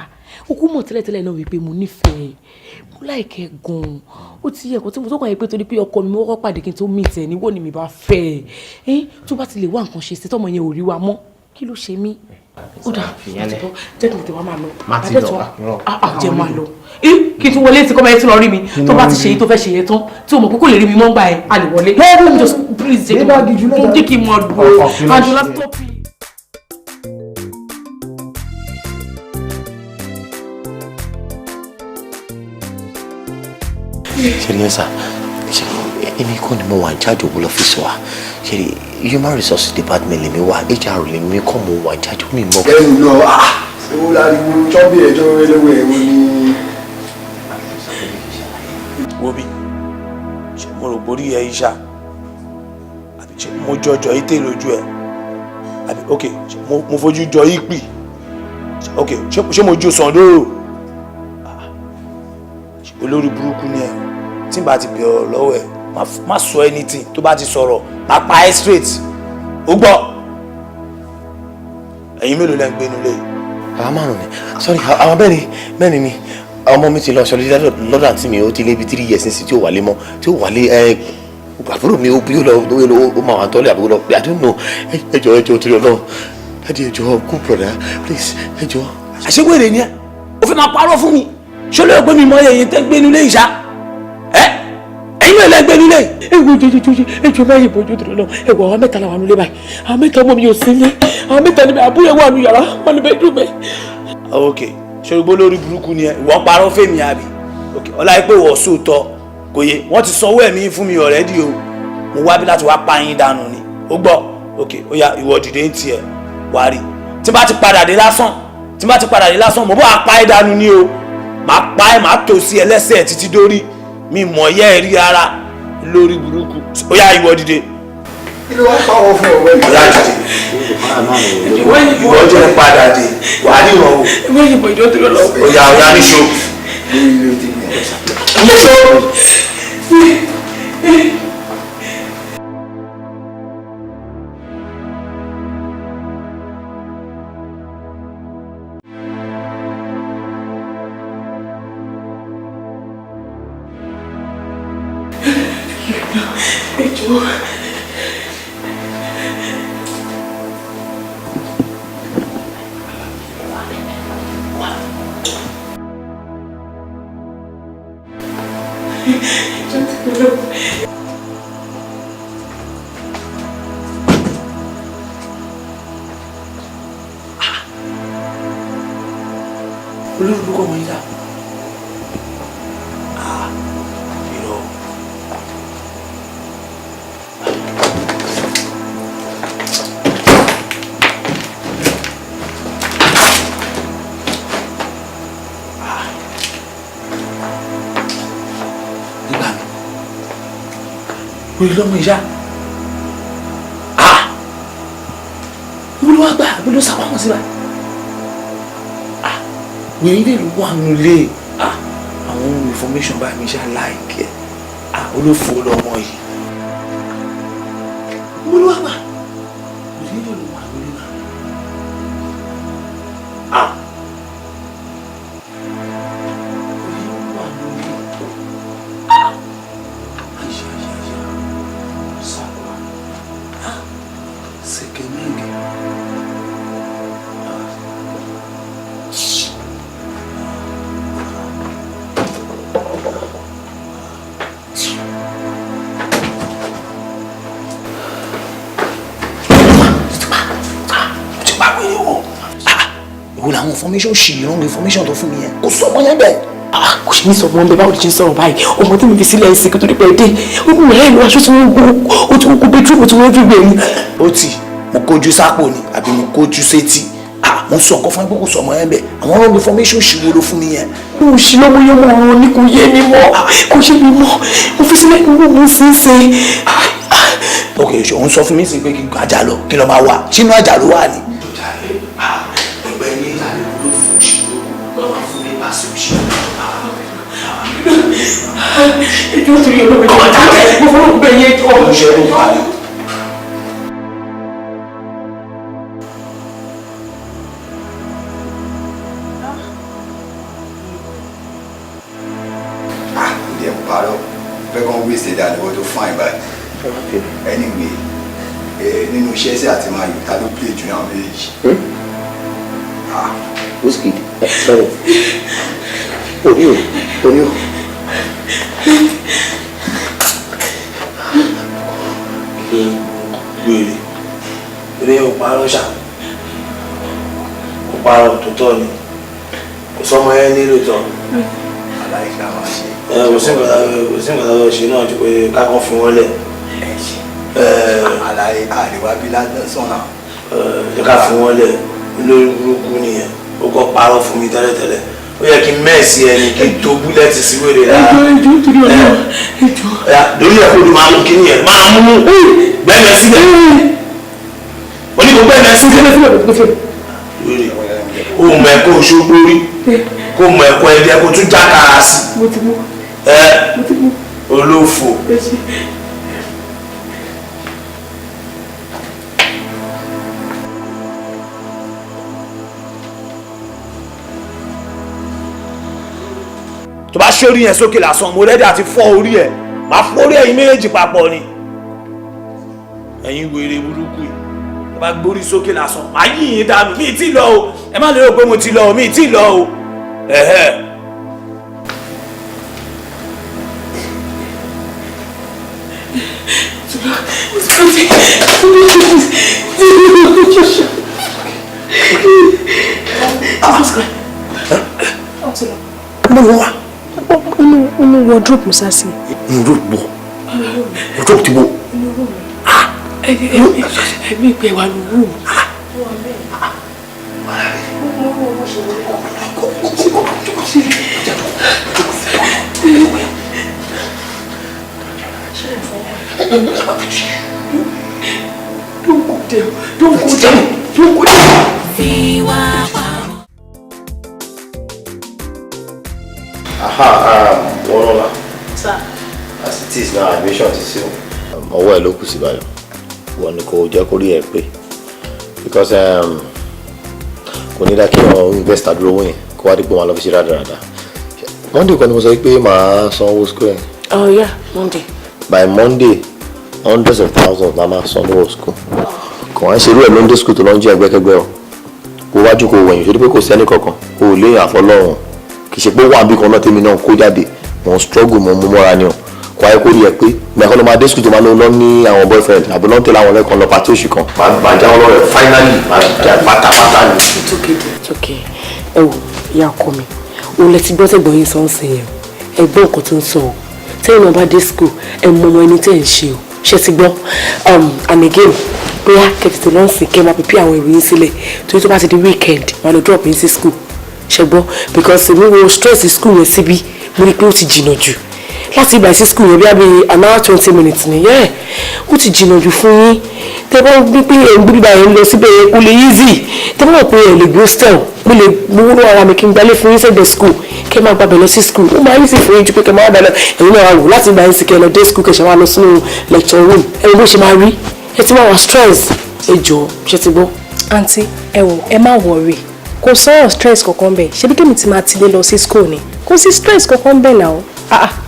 okú mọ̀ tẹ́lẹ̀tẹ́lẹ̀ náà wípé mo nífẹ̀ẹ́ mo láìkẹ́ gan-an ó ti yẹ kó tí mo tó kàn yẹ pé torí pé ọkọ mi mo kọ́kọ́ pàdé kí n tó mí tẹ̀ níwò ni mi bá fẹ́ ẹ tó bá ti lè wá nǹkan ṣe sí tọmọ yẹn ò rí wa mọ́ kí ló ṣe mí. ó dà jẹ́ kí n tẹ̀ wá máa lọ jẹ́ máa lọ kí n tún wọlé tí kọ́mọ yẹn ti lọ rí mi tó bá ti ṣe yìí tó fẹ́ ṣe yẹn tán tí o mọ̀ pé kò lè rí mi mọ́ gbà ẹ̀ a lè wọlé. just please jẹ́ kí n mọ̀ dùn Anjola stop it. ṣe ni sà ṣe èmi kọ́ ni mo wà ní charge owó lọ́fíìsì wa ṣe human resources department lèmi wà HR lèmi kọ́ mo wà ní charge mi mọ́. ẹnu lọ ewu láriwo tọ́bí ẹjọ́ ẹlẹ́wọ̀ ẹ̀wọ̀ ni. wo bí ṣe mo rò borí ẹ iṣá àbí ṣe mo jọjọ ìtè lójú ẹ àbí ok mo fojú jọ ìpì ok ṣé mo jó sàn lóòrò olórí burúkú ni ẹ tí n bá ti bẹ̀ ọ́ lọ́wọ́ ẹ má sọ anything tó bá ti sọ̀rọ̀ má pa ẹ́ straight ó gbọ́ ẹ̀yin mélòó lẹ́ ń gbénu lé. àwọn márùn ni sorry àwọn bẹ́ẹ̀ ni ọmọ mi ti lọ sọ lọ́dọ̀ àǹtí mi ó ti lé bí 3 years nísìsiyìí tí ó wálé mọ́ tí ó wálé àbúrò mi ó bí ó lọ ó máa wà tọ́lẹ̀ àbúrò lọ I don't know ẹjọ́ torí Ọlọ́run láti ẹjọ́ cool brother please ẹjọ́. àṣewèrè ni ẹ o fẹ́ máa parọ́ fún mi ṣó lè gbé mi mọ ẹyìn tẹ́ gbénu lé ìṣá ẹ ẹ̀yin náà lẹ́ gbénu lé. ewu ẹjọ báyìí bójú tó lọ ẹwọ àwọn mẹ́ta làwọn nílé báyìí àwọn mẹ́ta ọmọ mi ò sí ilé àwọn mẹ́ta níbi àbúrò ẹwà àánú yàrá wọn ní bẹ́ẹ̀ dùn bẹ́ẹ̀. ok ṣòro lórí burúkú ni ẹ ìwọ parọ́ fèmí àbí ok ọlá pé wọ́n sóòótọ́ kò yé wọ́n ti sanwó ẹ̀mí fún mi already o mo wá bí láti wá pa yín dànù ni ó gbọ́ ok ó yá ìwọ dìde ń tiẹ̀ wá rí tí bá ti padà dé lásán mo bọ́ apá ẹ̀ dànù ni o máa pa ẹ̀ máa tò sí ẹlẹ́sẹ̀ títí dórí mi mọ̀ yẹ́ ẹ̀ rí ara lórí burúkú ó yá ìwọ dìde. kí ló wá pàwọ́ fún ọ̀wẹ́ mi. ọ̀la dìde ìwọ jẹ́ padà dé wà á ní ìrọ̀wọ́. ìwé ìbò ìjọ tó lọ. ó yá níṣó. níṣó. olórúkọ ọmọ yìí dà irọ́ nígbà mi orí lọ́mọ ìyá ìwúlò wá gbà ìwúlò sàpamọ́ síbà wèrè lè ló wà nílé àwọn information bá mi ṣe aláìkẹ́ olófò lọ́mọ yìí mo ló wà gbà wèrè lè ló wà nílé náà wèrè ló wà nílé àyà sàkóà sèkémẹ́gẹ́. Ìwọ làwọn information ṣì wrong information tó fún mi yẹn kò sọ ọmọ yẹn bẹ́ẹ̀. kò ṣe ní sọ ọmọ ọbẹ báwo lè ṣe ń sọ̀rọ̀ báyìí ọmọ tí mi fi sílẹ̀ ẹ̀sìn kí tó dípẹ́ dé ó kún mi lẹ́yìn aṣọ tí wọ́n gbó ó ti kó bedroom tí wọ́n fi gbé mi. ó ti mo kójú sápò ni àbí mo kójú sétí mo sọ nǹkan fún ẹ pé kò sọ ọmọ yẹn bẹ́ẹ̀ àwọn wrong information ṣì wo ló fún mi yẹn. mo ṣì lọ́mọ yẹn mọ̀ ọ́n ní kò yé mi mọ́ kò ṣe mi mọ́ mo fi sílẹ̀ ìwọ mo sì ń ṣe. ok òun sọ fún mi sí pé kí n gbọ́ àjà lọ kí lọ máa wà sínú àjà ló wà ní. ìjọ tó yẹ lóbi ọmọ jáde mo fọwọ́ bẹ yẹ jọ. ṣe ló wà ní. ìdí ẹ̀ parọ́ fẹ́ kàn wí ṣe dáadáa wọ́n tó fún àìbáyìí. anyway nínú iṣẹ́ sí àti máa yọ ta ló play jù náà méjèèjì. Wizkid sorry oní o. gbèrè eré ò parọ́ ṣá ò parọ́ tó tọ́ ni kò sọmọ yẹn nílò tọ́ aláìsàn máa ṣe. Kò sí nǹkan tó ṣe náà ju pé kákan fi wọ́n lẹ̀. Àlàyé àríwá bí lásán náà. Jẹ́ ká fi wọ́n lẹ̀ lórí burúkú nìyẹn ó kọ́ parọ́ fún mi tẹ́lẹ̀tẹ́lẹ̀ ó yẹ kí n mẹ́ẹ̀sì ẹni kí n tó búlẹ̀tì sí wèrè rà. Lórí ẹ̀kọ́ ló máa mú kí nìyẹn máa mú gbẹ́mẹ̀ síbẹ̀ oníkó gbẹ́mẹ̀ síbẹ̀ ó mọ ẹ̀kọ́ Òṣogbo rí kó mọ ẹ̀kọ́ ẹ̀dẹ́ kó tún jákàrà sí olófò. tó bá ṣe orí yẹn sókè lásán mo rẹ́dí àti fọ́ orí ẹ̀ máa fọ́ orí ẹ̀yin méjèèjì papọ̀ ni ẹ̀yin wèrè burúkú yìí tó bá gbórí sókè lásán máa yí yín dànù mi ì tí lọ o ẹ má lérò pé mo ti lọ o mi ì tí lọ o Inú wardrobe Musa sí. Inú wardrobe wardrobe ti bo. Ẹ̀mí ìpè wà lóru. Don't go down. Wọ́nọ́lá. As it is now, admission ti sí o. Ọwọ́ ẹ̀ ló kù sí báyọ̀. Wọ́n ní kò jẹ́ kó rí ẹ pé. Because kò ní dá kí wọ́n invest àdúró owó yẹn kó wá dípò wọn lọ fi ṣe rádaràda. Monday kan ni mo sọ pé màá san owó school yẹn. Oh yeah, Monday. By Monday, hundreds of thousands la máa san owó school. Kò wá ń ṣerú ẹ̀ Monday school tó lọ ń jẹ́ ẹgbẹ́kẹ́gbẹ́ o. Kó wájú kó wẹ̀yìn ṣe pé kò sẹ́ni kankan. O ò léyìn àfọlọ́run. Kì í ṣe pé wọ́n àbí kan náà tèmi náà kó jáde. Mo struggle mo mú mọ́ra ni o. Kò ayé kó rí ẹ pé ìgbà kan ló máa dé school tó máa lọ ní àwọn boyfriend àbí lọ́n tẹ̀lé àwọn ọlẹ́kan lọ pàtó oṣù kan. Màá já wọn lọ́rẹ̀ finally màá jà pátápátá ni. It's okay. Ẹ wò ìyá ọkọ mi òun lẹ ti gbọ́ tẹ̀gbọ́n yín sọ ń sìn yẹn ẹgbọ́n nǹkan tó ń sọ o tẹ́yìn náà bá dé school ẹ mọ ọmọ ẹni tẹ́ ẹ̀ ń ṣe o ṣe ti gbọ́ and again bóyá kẹ̀tẹ̀tẹ̀ lọ́n sìn kẹ́ máa pèpè àwọn ìròyìn sílẹ̀ torí tó bá ti di weekend wà lọ drop yín sí school ṣe gbọ́ because èmi wo stress school yẹn síbí mo rí i pé ó ti jìnnà jù láti ìgbà sí school yẹn bí i an hour 20 minutes nìyẹn ó ti jìnnà jù fún yín tẹ́ bá gbé pé ẹ̀ ń gbé bíbá yẹn lọ síbẹ̀ yẹn kó lè easy tẹ́ bá mọ̀ pé ẹ̀ lè gbé hostel mo lè mú ara mi kí n gbalẹ̀ fún yín sẹ́gbẹ̀ẹ́ school kẹ́ máa gbàgbẹ́ lọ sí school ó máa easy fún yín ju pé kẹ́ máa wà lọ ẹ̀yin náà wò láti ìgbà yẹn sì kẹ́ lọ dé school kẹ́ ṣe wá lọ sínú lecture room ẹ̀yin bó ṣe máa rí ẹ ti máa wà stress ẹ jọ ṣe ti gbọ́. àǹtí ẹ wò ẹ má worry kò sọ̀rọ̀ stress kankan bẹ́ẹ̀ ṣebí kí mi ti máa tilé lọ sí school ni kò sí stress kankan bẹ́ẹ̀ náà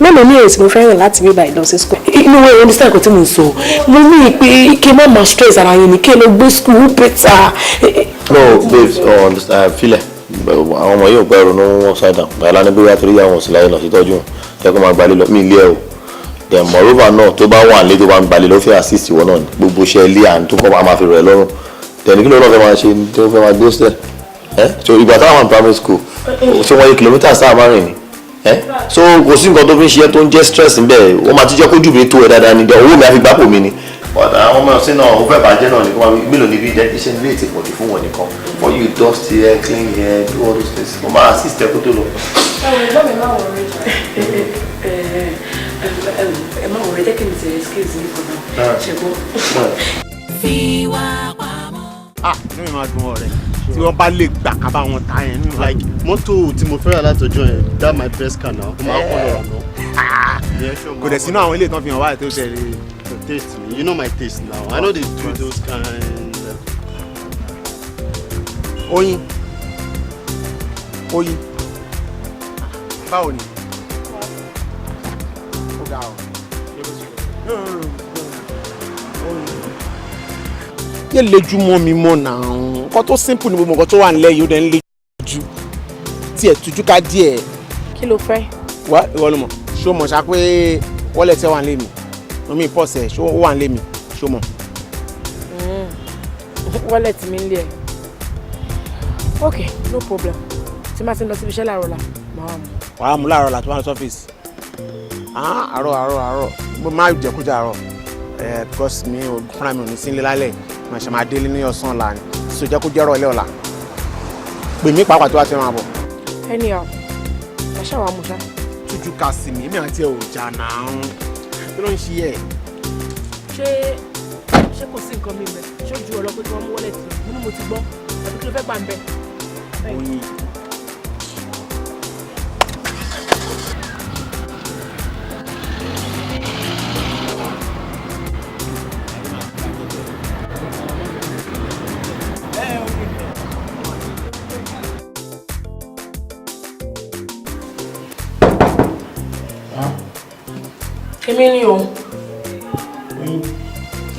mẹ́lẹ̀ ní èyí tí mo fẹ́ràn láti rí báyìí lọ sí school. inú wo understand nǹkan tí mo ń sọ mo ní pé kí ẹ má máa stress ara yín ni kí ẹ lọ gbé school better. No babes understand filẹ̀ àwọn ọmọ yóò gbẹ́ ronú upside down bàálà ní bóyá torí àwọn òsì láyé lọ sí tọ́jú jẹ́ kó máa gbalẹ̀ lọ mí ilé ẹ̀ o then moreover náà tó bá wà nílé tó bá ń gbalẹ̀ ló fẹ́ assist ìwọ náà gbogbo iṣẹ́ ilé à ń tó kọ́ máa fi rẹ̀ lọ́rùn then kí ló náà fẹ́ máa ṣe tó fẹ́ máa gbé hostel so ìgbà táwọn àwọn primary school ṣé wọ́n yẹ kìlómítà sáà márùn-ún ni so kò sí nǹkan tó fi ń ṣe tó ń jẹ́ stress níbẹ̀ ó máa ti jẹ́ kójú mi tó ẹ̀ dáadáa ni owó mi àfi gbápò mi ni. ọ̀dà àwọn ọmọ ọ̀sìn náà ó fẹ́ bàjẹ́ náà nìkan mélòó níbi iṣẹ́ nílé ètò ìpọ̀jù fún wọn nìkan for you dust here clean here do all those things mo máa assist ẹ kó tó lọ. ẹ má wọrẹ jẹ́ kí mi ti excuse me for now ṣẹ́gbọ́n. fi wá pamọ́. inú mi máa dùn ọ̀rẹ́ tí wọ́n bá lè gbà ká bá wọn ta yẹn nínú like mọ́tò tí mo fẹ́ràn látọjọ́ yẹn that my best car now ó máa kọ́ lọ́rọ̀ náà. kò dẹ̀ sínú àwọn ilé ìtàn fi hàn wáyé tó ṣẹlẹ̀. Taste me, you know my taste now. I know they do those kind of... Oyin. Báwo ni? Ó ga ọ̀. Yé lejú mọ́ mi mọ́ náà. Nǹkan tó simple ni gbogbo nǹkan tó wà nílẹ̀ yìí ó dẹ̀ ń lejú. Tí ẹ̀ tujú ká díẹ̀. Kí ló fẹ́? Wá ìwọ ló mọ̀. Ṣé o mọ̀ ṣá pé wọ́lẹ̀ tẹ́ wà nílé mi? Omi ìpọ̀sẹ̀ ṣó wà nílé mi ṣó mọ̀. Wallet mi ń lé ẹ. Ok, no problem. Tí máa ti lọ síbi iṣẹ́ láàárọ̀ la, màá wà mọ́. wàá mú láàárọ̀ láti wá lọ sọ́fíìsì. àárọ̀ mo máa jẹ́ kó jẹ́ àárọ̀ because mi ò fúnra mi ò ní sí ilé lálẹ́ mo ṣe máa délé ní ọ̀sán ọ̀la ni so jẹ́ kó jẹ́ ọ̀rọ̀ ọ̀la pè mí pàápàá tó wá ti ràn bọ̀. anyhow ẹ ṣàwà mú ṣá. tújú ká sí mi èmi àti ẹ ò jà náà kí ló ń ṣe ẹ. ṣé kò sí nǹkan mi bẹ ṣé ojú ọlọpẹ tí wọn mú wọlé tì nínú mo ti gbọ́ àbí kí ló fẹ́ gbà ń bẹ. oyin. Èmi ni o.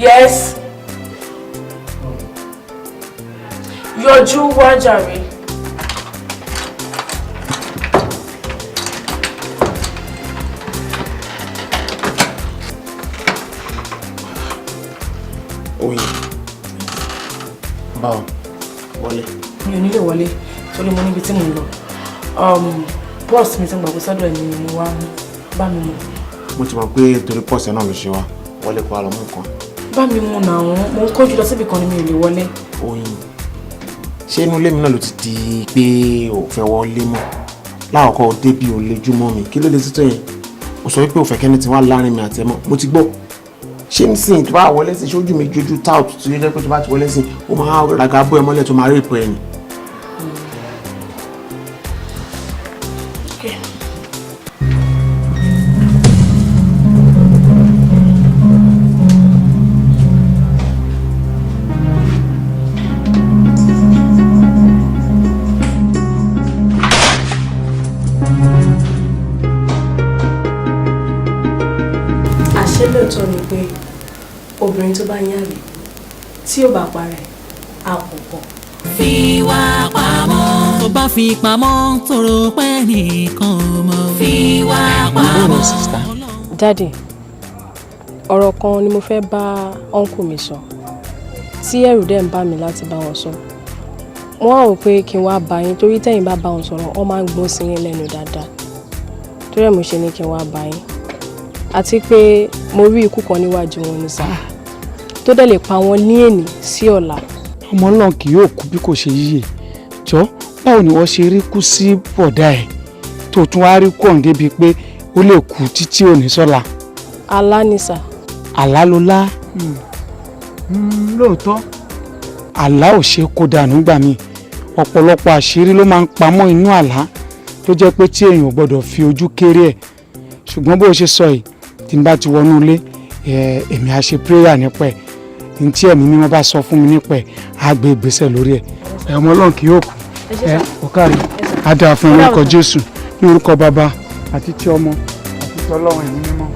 Yes. Yọjú wá jàre. Oyin. Báwo? Wọlé. Mi ò nílé wọlé torí mo níbi tí mo ń lọ. Bọ́ọ̀sì mi ti ń gbàgbé sọ́dọ̀ ẹ̀mí ni mo wá bá mi mú. Mo ti mọ̀ pé torí pọ́ọ̀sì náà ló ṣe wá wọlé kó wa lọ mú nǹkan. Bá mi mú náà wọn mo ń kójú lọ síbi kan ni mi ò lè wọlé. Oyin, ṣé inú ilé mi náà ló ti di pé ò fẹ́ wọlé mọ́ láàkọ́ débi ò lejú mọ́ mi kí ló lè títọ́ yẹn o sọ wípé ò fẹ́ kẹ́ni tí wọ́n láàrin mi àti ẹ̀ mọ́ mo ti gbọ́ ṣé nísìnyí tó bá wọlé sí ṣojú mi jojú tout tó yẹ pé tó bá ti wọlé sí ó máa ràgà bọ́ ẹ mọ́lẹ̀ tó máa rí ìpò ẹ̀yìn. Lóòótọ́ ni pé obìnrin tó bá yàrá tí ó bá parẹ́ á kò pọ̀. Fi wá pamọ́. Tó bá fi pamọ́ tóró pẹ́ nìkan mọ́. Fi wá pamọ́. Daddy, ọ̀rọ̀ kan ni mo fẹ́ bá uncle mi sọ tí ẹ̀rù dẹ̀ ń bà mí láti bá wọn sọ. Wọ́n á rò pé kí n wá bá yín torí tẹ́yìn bá bá wọn sọ̀rọ̀ wọ́n máa ń gbọ́ sí yín lẹ́nu dáadáa. Torí ẹ̀ mo ṣe ní kí n wá bá yín. Àti pé mo rí ikú kan níwájú wọn ní sáà tó dẹ̀ lè pa wọn ní èní sí ọ̀la. Ọmọ náà kì yóò kú bí kò ṣe yíyè jọ báwo ni wọ́n ṣe rí kú sí bọ̀dá ẹ̀ tó tún wá rí kú ọ̀hún débi pé ó lè kú títí òní sọ́la. Àlá ni sà. Àlá ló lá. Lóòótọ́ àlá ò ṣe kó dànù gbà mí ọ̀pọ̀lọpọ̀ àṣírí ló máa ń pamọ́ inú àlá tó jẹ́ pé tí èèyàn ò gbọ́dọ̀ fi ojú kéré ẹ̀ ṣùgbọ́n bó ṣe sọ yìí tí n bá ti wọnú ilé èmi á ṣe prayer nípa ẹ̀ ní tí ẹ̀mí mímọ́ bá sọ fún mi nípa ẹ̀ á gbé ìgbésẹ̀ lórí ẹ̀ ọmọ Ọlọ́run kì yóò kú ọ̀kárí á dáa fún orúkọ Jésù ní orúkọ bàbá àti ti ọmọ àti ti Ọlọ́run ẹ̀mí mímọ́.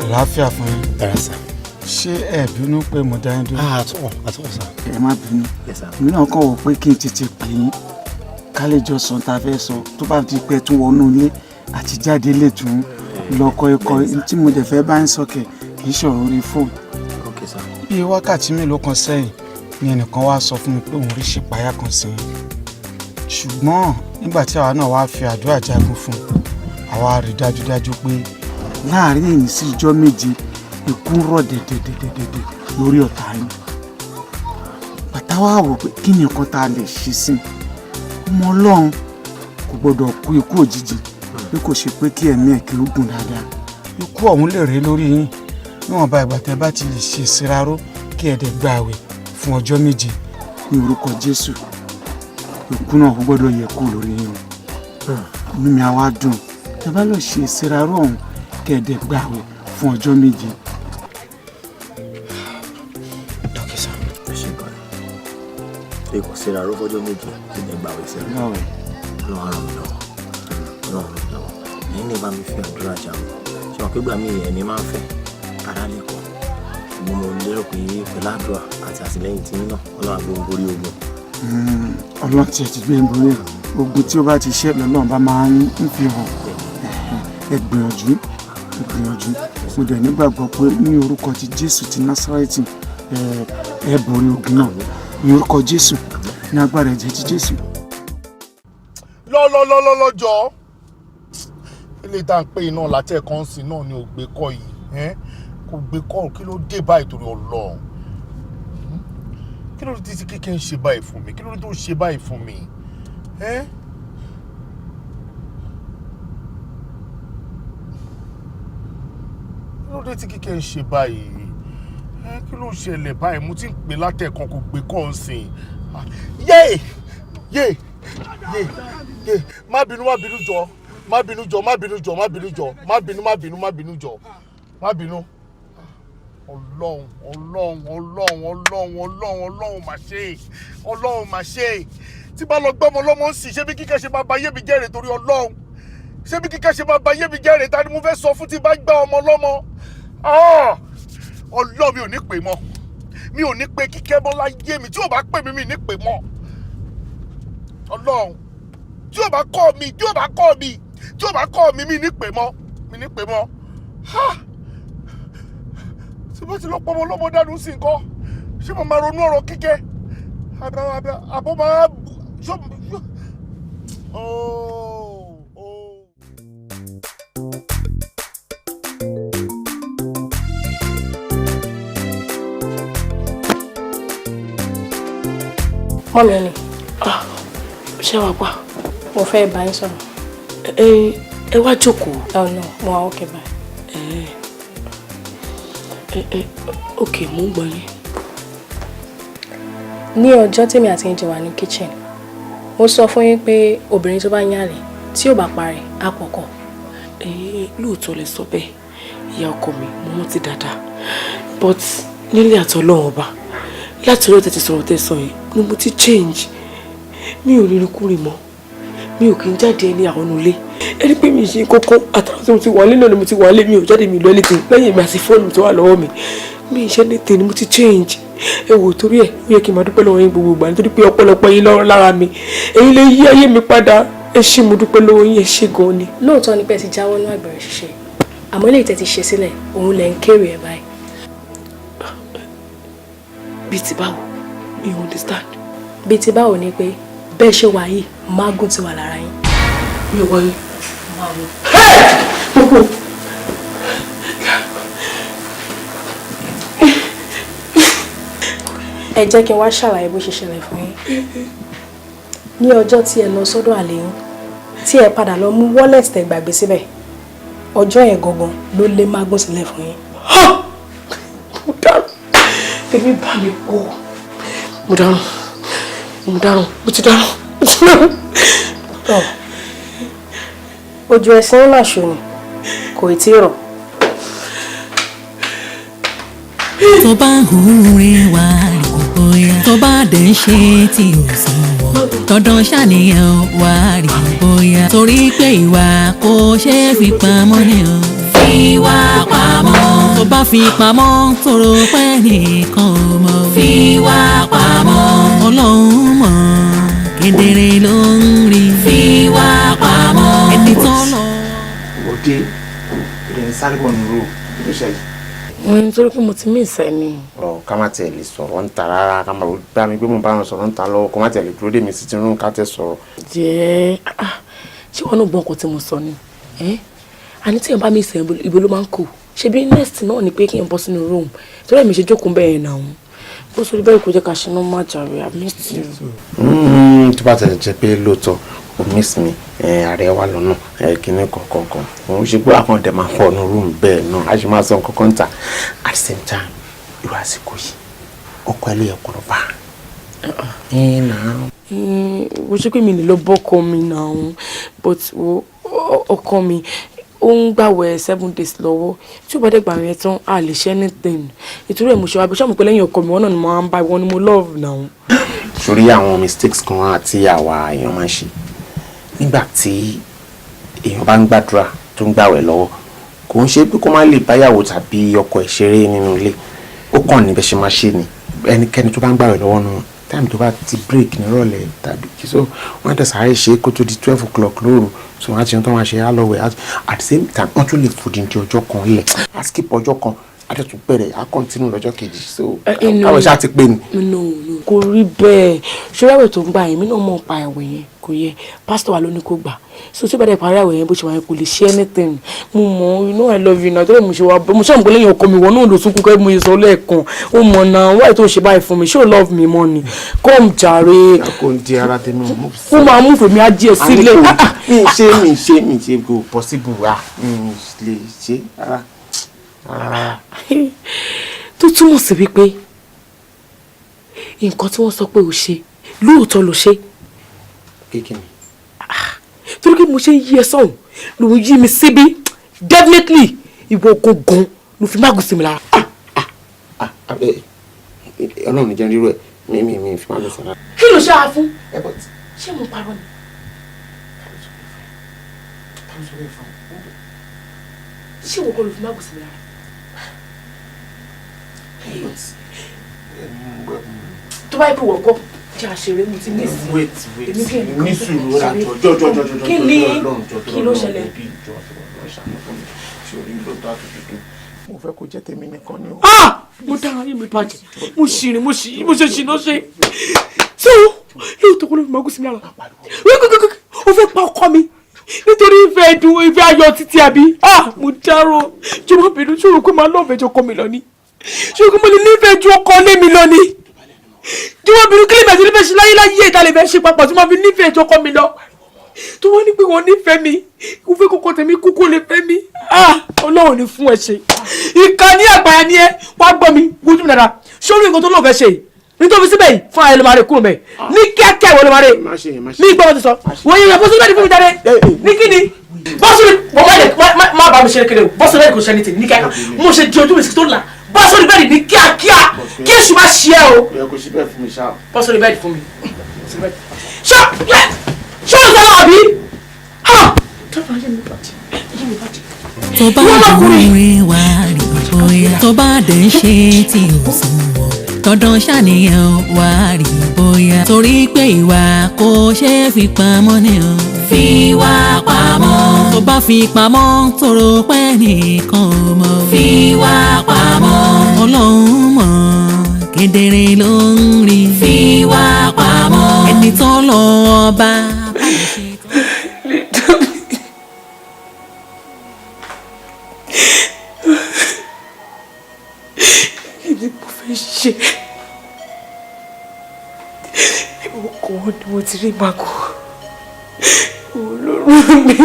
Àlàáfíà fún yín. Bẹ̀rẹ̀ sá. Ṣé ẹ bínú pé mo dá yín dúró? Àtúwọ̀ sá. Ẹ má bínú. Èmi náà kàn wò pé kí n tètè pè yín ká lè jọ sọ tá a fẹ́ sọ tó bá di pé tún wọnú ilé àti jáde lè tún lọ́kọ̀ ikọ̀ tí mo dẹ̀ fẹ́ bá ń sọ̀kẹ̀ kì í ṣòro orí fóònù. Bí wákàtí mélòó kan sẹ́yìn ni ẹnìkan wá sọ fún mi pé òun rí ṣèpáyà kan sí i. Ṣùgbọ́n nígbà tí àwa náà wá fi àdúrà jagun fún àwa rí dájúdájú pé láàárín èyí sí ìjọ́ méje ikú rọ̀ dẹ̀dẹ̀dẹ̀dẹ̀dẹ̀ lórí ọ̀tá yín. Bàtà wá wò pé kí ni nǹkan tá a lè ṣe sí ọmọ Ọlọ́run kò gbọdọ̀ kú ikú òjijì bí kò ṣe pé kí ẹ̀mí ẹ̀ kí ó gùn dáadáa. Ikú ọ̀hún lè ré lórí yín níwọ̀nba ìgbà tẹ́ bá ti lè ṣe ìsiraró kí ẹ dẹ̀ gba àwẹ̀ fún ọjọ́ méje ní orúkọ Jésù. Ikú náà kò gbọdọ̀ yẹ kú lórí yín o. Inú mi á wá dùn tẹ́ bá lọ ṣe ìsiraró ọ̀hún kí ẹ dẹ̀ gba àwẹ̀ fún ọjọ́ méje. Dókítà ẹ ṣe gan ni kò síra aró fọjọ́ méje kí ẹ gbà wẹ̀ sẹ́yìn. Ọlọ́run ràn mí lọ́wọ́ ẹ̀yin ní bá mi fi àdúrà jagun ṣé wọn pé gbà mí ẹ̀mí máa ń fẹ́ ara lè kọ́ ṣùgbọ́n mo lérò pé pẹ̀lú àdúrà àti àtìlẹ́yìn tí yín náà Ọlọ́run àgbẹ̀ ń borí ogun. Ọlọ́run tiẹ̀ ti gbé ń borí ogun tí ó bá ti ṣẹ́ lọ́lọ́run bá máa ń fi hàn. Ẹ gbìyànjú mo dẹ̀ nígbàgbọ́ pé ní orúkọ ti Jésù ti Násárẹ́tì ẹ borí ogun náà ní orúkọ Jésù ní agbára ẹ̀jẹ̀ ti Jésù. lọ́jọ́ ilé tá à ń pè iná látẹ̀kọ́ sí náà ni ò gbé kọ́ yìí kò gbé kọ́ kí ló dé báyìí torí Ọlọ́run kí ló dé tí kíkẹ́ ń ṣe báyìí fún mi kí ló dé tó ń ṣe báyìí fún mi kí ló dé tí kíkẹ́ ń ṣe báyìí kí ló ń ṣẹlẹ̀ báyìí mo ti ń pè látẹ̀kọ́ kò gbé kọ́ ń sìn yé má bínú jọ má bínú jọ Ọlọ́run mà ṣe tí bá lọ gbọ́mọ lọ́mọ ń sì ṣé bí kíkẹ́ ṣe máa ba yé mi jẹ́rìí torí Ọlọ́run ṣé bí kíkẹ́ ṣe máa ba yé mi jẹ́rìí ta ni mo fẹ́ sọ fún tí bá gbá ọmọ lọ́mọ Ọlọ́run mi ò ní pè mọ́ mi ò ní pè kíkẹ́ mọ́ láyé mi tí ò bá pè mí mi ní pè mọ́ Ọlọ́run tí ò bá kọ́ mi mi ní pè mọ́ tí bó ti lọ pọmọ lọ́mọ dánú sí nǹkan ṣé mo máa ronú ọ̀rọ̀ kíkẹ́ àbọ̀ máa ṣọ́. Mọ́mí ni. Ṣé wàá pa? Mo fẹ́ bá yín sọ̀rọ̀. Ẹ wá jókòó. Oh no, mo wà okay báyìí. Ok, mo ń gbọ́ yín. Ní ọjọ́ tèmi àti yín jọ wà ní kitchen, mo sọ fún yín pé obìnrin tó bá yànlẹ̀ tí ò bá parẹ́ á pọ̀kọ̀. Lóòótọ́ lẹ sọ bẹ́ẹ̀, ìyá ọkọ mi, mo mọ̀ ti dáadáa. But nílé àtọ́lọ́run ọba, láti ọ̀rọ̀ tẹ̀tí sọ̀rọ̀ tẹ̀ sọ yìí ni mo ti change. Mi ò rírí kúrì mọ́, mi ò kí ń jáde ẹni àwọn olè. Ẹni pé mi ṣe kókó àtàwọn tí mo ti wà lé náà ni mo ti wà lé, mi ò jáde mi lọ anything lẹ́yìn mi àti fóònù tó wà lọ́wọ́ mi. Mi ṣe anything ni mo ti change. Ẹ wò torí ẹ̀ ó yẹ kí n máa dúpẹ́ lọ́wọ́ yín gbogbo ìgbà nítorí pé ọ̀pọ̀lọpọ̀ yín lọ́rọ̀ lára mi. Èyí lè yí ayé mi padà. Ẹ ṣé mo dúpẹ́ lọ́wọ́ yín, ẹ ṣé gan ni. Lóòótọ́ ni pé ẹ ti jáwọ́ nínú àgbèrè ṣíṣe. Àmọ́ eléyìí tẹ́ ti ṣe sílẹ̀, òun lẹ̀ ń kéré ẹ̀ báyìí. Bí ti báwo? You understand? Bí ti báwo ni pé bẹ́ẹ̀ ṣe wà yìí, mágùn ti wà lára yín. Mi ò wáyé. Ẹ jẹ́ kí n wá ṣàlàyé bó ṣe ṣẹlẹ̀ fún yín. Ní ọjọ́ tí ẹ lọ sọ́dọ̀ àlè yín, tí ẹ padà lọ mú wallet tẹ́ gbàgbé síbẹ̀, ọjọ́ yẹn gangan ló lé mágùn sílẹ̀ fún yín. Mo dáràn. Èmi bá mi pọ̀. Mo dáràn. Mo ti dáràn. Ojú ẹsẹ̀ ń màṣọ ni, kò tí ì rọ̀. Tó bá ń hùwé wá rí bóyá, tó bá dẹ̀ ń ṣe tí ò sùn wọ̀, dandan ṣàníyàn wá rí bóyá. Torí pé ìwà kò ṣeé fi pamọ́ ni o. Fi wá pamọ́. Tó bá fi pamọ́ tóró pẹ́ nìkan ò mọ̀. Fi wá pamọ́. Ọlọ́run mọ̀, kedere ló ń rí. Fi wá pamọ́. Ẹni tó lọ. Òde ìrìn sáré bọ̀ nù rò ló ṣẹlẹ̀. Nítorí pé mo ti mí ìsẹ́ ni. Ká má tiẹ̀ lè sọ̀rọ̀ ń ta rárá, ká má bá mi pé mo bá wọn sọ̀rọ̀ ń ta lọ́wọ́, kó má tiẹ̀ lè dúró dè mí sí ti rún ká tẹ̀ sọ̀rọ̀. Ṣé wọn náà gbọ́ nǹkan tí mo sọ ni? Àní tí èèyàn bá mi ìsẹ́ ibo ló máa ń kù? Ṣebí next náà ni pé kí n bọ́ sínú room, torí èmi ṣe jókòó bẹ́ẹ̀ náà. Bó sọ bẹ́ẹ̀ kò jẹ́ ká ṣe náà má jàre, I missed you. Tó bá tẹ̀lé jẹ́ pé lóòótọ́ o miss me, ààrẹ wa lọ́nà kíní kọ̀ọ̀kan òun ṣe pé àkàndẹ̀ máa pọ̀ ní rúùmù bẹ́ẹ̀ náà a ṣe máa sọ nǹkan kan tà at the same time irú àsìkò yìí ọkọ ẹ ló yẹ kó lọ bá wọ́n ṣe pé mi lè lọ bọ́kọ mi náà but ọkọ mi ó ń gbàwẹ̀ 7 days lọ́wọ́ tí ó bá dẹ̀ gbà yẹn tán a lè ṣe anything ìtúrú ẹ̀ mo ṣe wá bí sọ́mu pé lẹ́yìn ọkọ mi wọ́n náà ni mo máa ń bá wọn ni mo love náà. sórí àwọn mistakes kan àti àwa èèyàn máa ń ṣe nígbà tí èèyàn bá ń gbàdúrà tó ń gbàwẹ̀ lọ́wọ́ kò ń ṣe pé kó má lè báyàwó tàbí ọkọ ẹ̀ ṣeré nínú ilé ó kàn níbẹ̀ ṣe máa ṣe ni ẹnikẹ́ni tó bá ń gbàwẹ̀ lọ́wọ́ náà time tó bá ti break nírọ̀lẹ́ tàbí so wọ́n tẹ̀ sáré ṣe kó tó di 12 o'clock lóru so wọ́n á ti ń tán wọn ṣe alọ́wẹ̀ at the same time wọ́n tún lè fòdìdí ọjọ́ kan lẹ̀ á skip ọjọ́ kan á tẹ̀ tún bẹ̀rẹ̀ á continue lọ́jọ́ kejì so àwọn ìṣá ti pè ní. kò rí bẹ́ẹ̀ ṣọláwẹ̀ tó ń gbà yẹn mí náà mọ̀ pa ẹ̀wẹ̀ yẹn kò yẹ pásítọ̀ wa ló ní kó gbà so tí ó bá dẹ̀ parí àwẹ̀ yẹn bó ṣe wà yẹn kò lè ṣe anything mo mọ̀ you know I love you náà tó lè mo ṣe wà mo ṣàmùkọ́ lẹ́yìn ọkọ mi wọ́n náà ló sunkún kẹ́ mo yẹ sọ lẹ́ẹ̀kan ó mọ̀ náà wáyé tó ṣe báyìí fún mi ṣé o love me mọ́ ni come jàre. kò ń di ara tẹnu mú. ó máa mú fèmí ajé ẹ sílẹ̀. mi ṣe kò possible mi lè ṣe ara. tó túmọ̀ sí wípé nǹkan tí wọ́n sọ pé o ṣe lóòótọ́ ló ṣe. kékeré. torí pé mo ṣe ń yí ẹ sọ̀hún ló ń yí mi síbí definitely ìwọ gangan ló fi mágùn sí mi lára. ọlọ́run ní jẹ́ rírú ẹ̀ mi fi mágùn sí mi lára. kí ló ṣe á fún. ṣé mo parọ́ ni. ṣé ìwọ kan ló fi mágùn sí mi lára. tó bá yẹ kó wọ́pọ̀ kí a ṣeré mo ti ní ìsìn ní sùúrù jọjọjọjọ kí ni kí ló ṣẹlẹ̀. mo fẹ́ kó jẹ́ tèmi nìkan ni o. mo dára yé mi bàjẹ́ mo ṣìrìn mo ṣe ṣìnà ṣe so yóò tó kó ló fi máa gùn sí mi lára o fẹ́ pa ọkọ mi nítorí ìfẹ́ ayọ̀ títí àbí mo dárò jọmọ bínú ṣòro pé máa lọ́ọ̀fẹ́ jọ kọ́ mi lọ ni ṣòro pé mo lè nífẹ̀ẹ́ ju ọkọ lé mi lọ ni jọmọ bínú kí lè bẹ̀rẹ̀ nífẹ̀ẹ́ ṣe láyé ìdálẹ̀ bẹ́ẹ̀ ṣe papọ̀ tí mo fi nífẹ̀ẹ́ ju ọkọ mi lọ tó wọ́n ní pé wọ́n nífẹ̀ẹ́ mi kò fẹ́ kókó tèmi kúkú lè fẹ́ mi ọlọ́run ní fún ẹ ṣe ìkànnì àgbàyà ni ẹ wá gbọ́ mi wojú mi dáadáa sórí nǹkan tó lọ́ọ̀ fẹ́ ṣe nítorí síbẹ̀ yìí fún ayé ló máa rè kúrò mẹ́ ní kíákíá ìwọ ló máa rè ní ìgbà wọn ti sọ wọ́n yẹ bọ́sùn bẹ́ẹ̀ ni fún mi jáde ní kíni bọ́sùn má bá mi ṣe kéde bọ́sùn bẹ́ẹ̀ kò ṣe ní tèmi ní kíákíá mo ṣe di ojú mi sí tó là bọ́sùn bẹ́ẹ̀ ní kíákíá kí èṣù má ṣe ẹ o bọ́sùn bẹ́ẹ̀ fún mi ṣé o sọ àbí tó bá dùnrin wá rí bóyá tó bá dẹ̀ ń ṣe tí ò sùn wọ̀ dandan ṣàníyàn wá rí bóyá torí pé ìwà kò ṣeé fi pamọ́ ni o. fi wá pamọ́. tó bá fi pamọ́ tóró pẹ́ nìkan ò mọ̀. fi wá pamọ́. ọlọ́run mọ̀ kedere ló ń rí. fi wá pamọ́. ẹni tó lọ ọba bá lè ṣe tó. Kí mo fẹ́ ṣe? Ìwọ kan ni mo ti rí màgò. Olórun mi.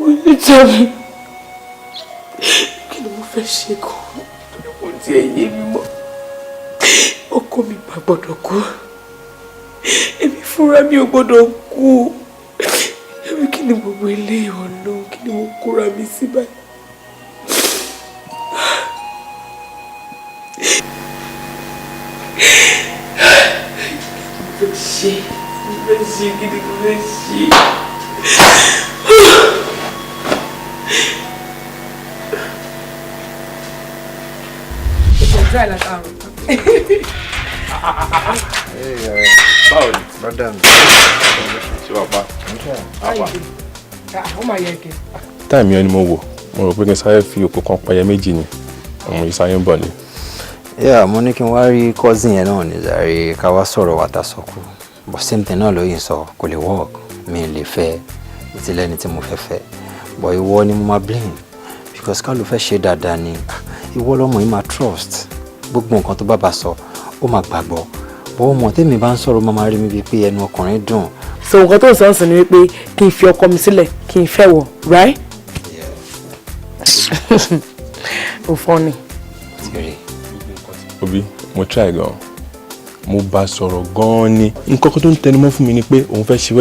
Olùjọ́ mi. Kí ni mo fẹ́ ṣe gan-an? Mo ti ẹ̀yẹ mi mọ́. Ọkọ mi má gbọ́dọ̀ kú. Èmi fúnra mi ò gbọ́dọ̀ kú. Èmi kí ni gbogbo eléyìí Ọlọ́run kí ni mo kóra mi sí báyìí. Mo fẹ́ ṣe kí ni mo fẹ́ ṣe. Try like that. Báwo ni? Brother mi. Ṣé wàá pa? Ó máa yẹ kí. Táìmì yẹn ni mo wò. Mo rò pé kí n sáré fi òkú kan pẹyẹ méjì ni. Àwọn ìsáyé ń bọ̀ ni. Yeah, mo ní kí n wá rí cousin yẹn náà ní Zari ká wá sọ̀rọ̀ wa ta sọ̀kù. But same thing náà ló yìí sọ kò lè work. Mi lè fẹ́ ìtìlẹ́ni tí mo fẹ́ fẹ́. But ìwọ ni mo máa blame because ká ló fẹ́ ṣe dáadáa ni. Ìwọ lọ́mọ yìí máa trust. Gbogbo nǹkan tó bá bá sọ ó máa gbàgbọ́ bọ́ọ̀ mọ̀ tẹ́mi bá ń sọ̀rọ̀ máa rí mi bíi pé ẹnu ọkùnrin dùn. So nǹkan tó ń sọ sí ni wípé kí n fi ọkọ mi sílẹ̀ kí n fẹ́ wọ̀ right? Ó fọ́ ni. Obi mo try gan mo bá sọ̀rọ̀ gan ni nǹkan kan tó ń tẹnumọ́ fún mi ni pé òun fẹ́ ṣe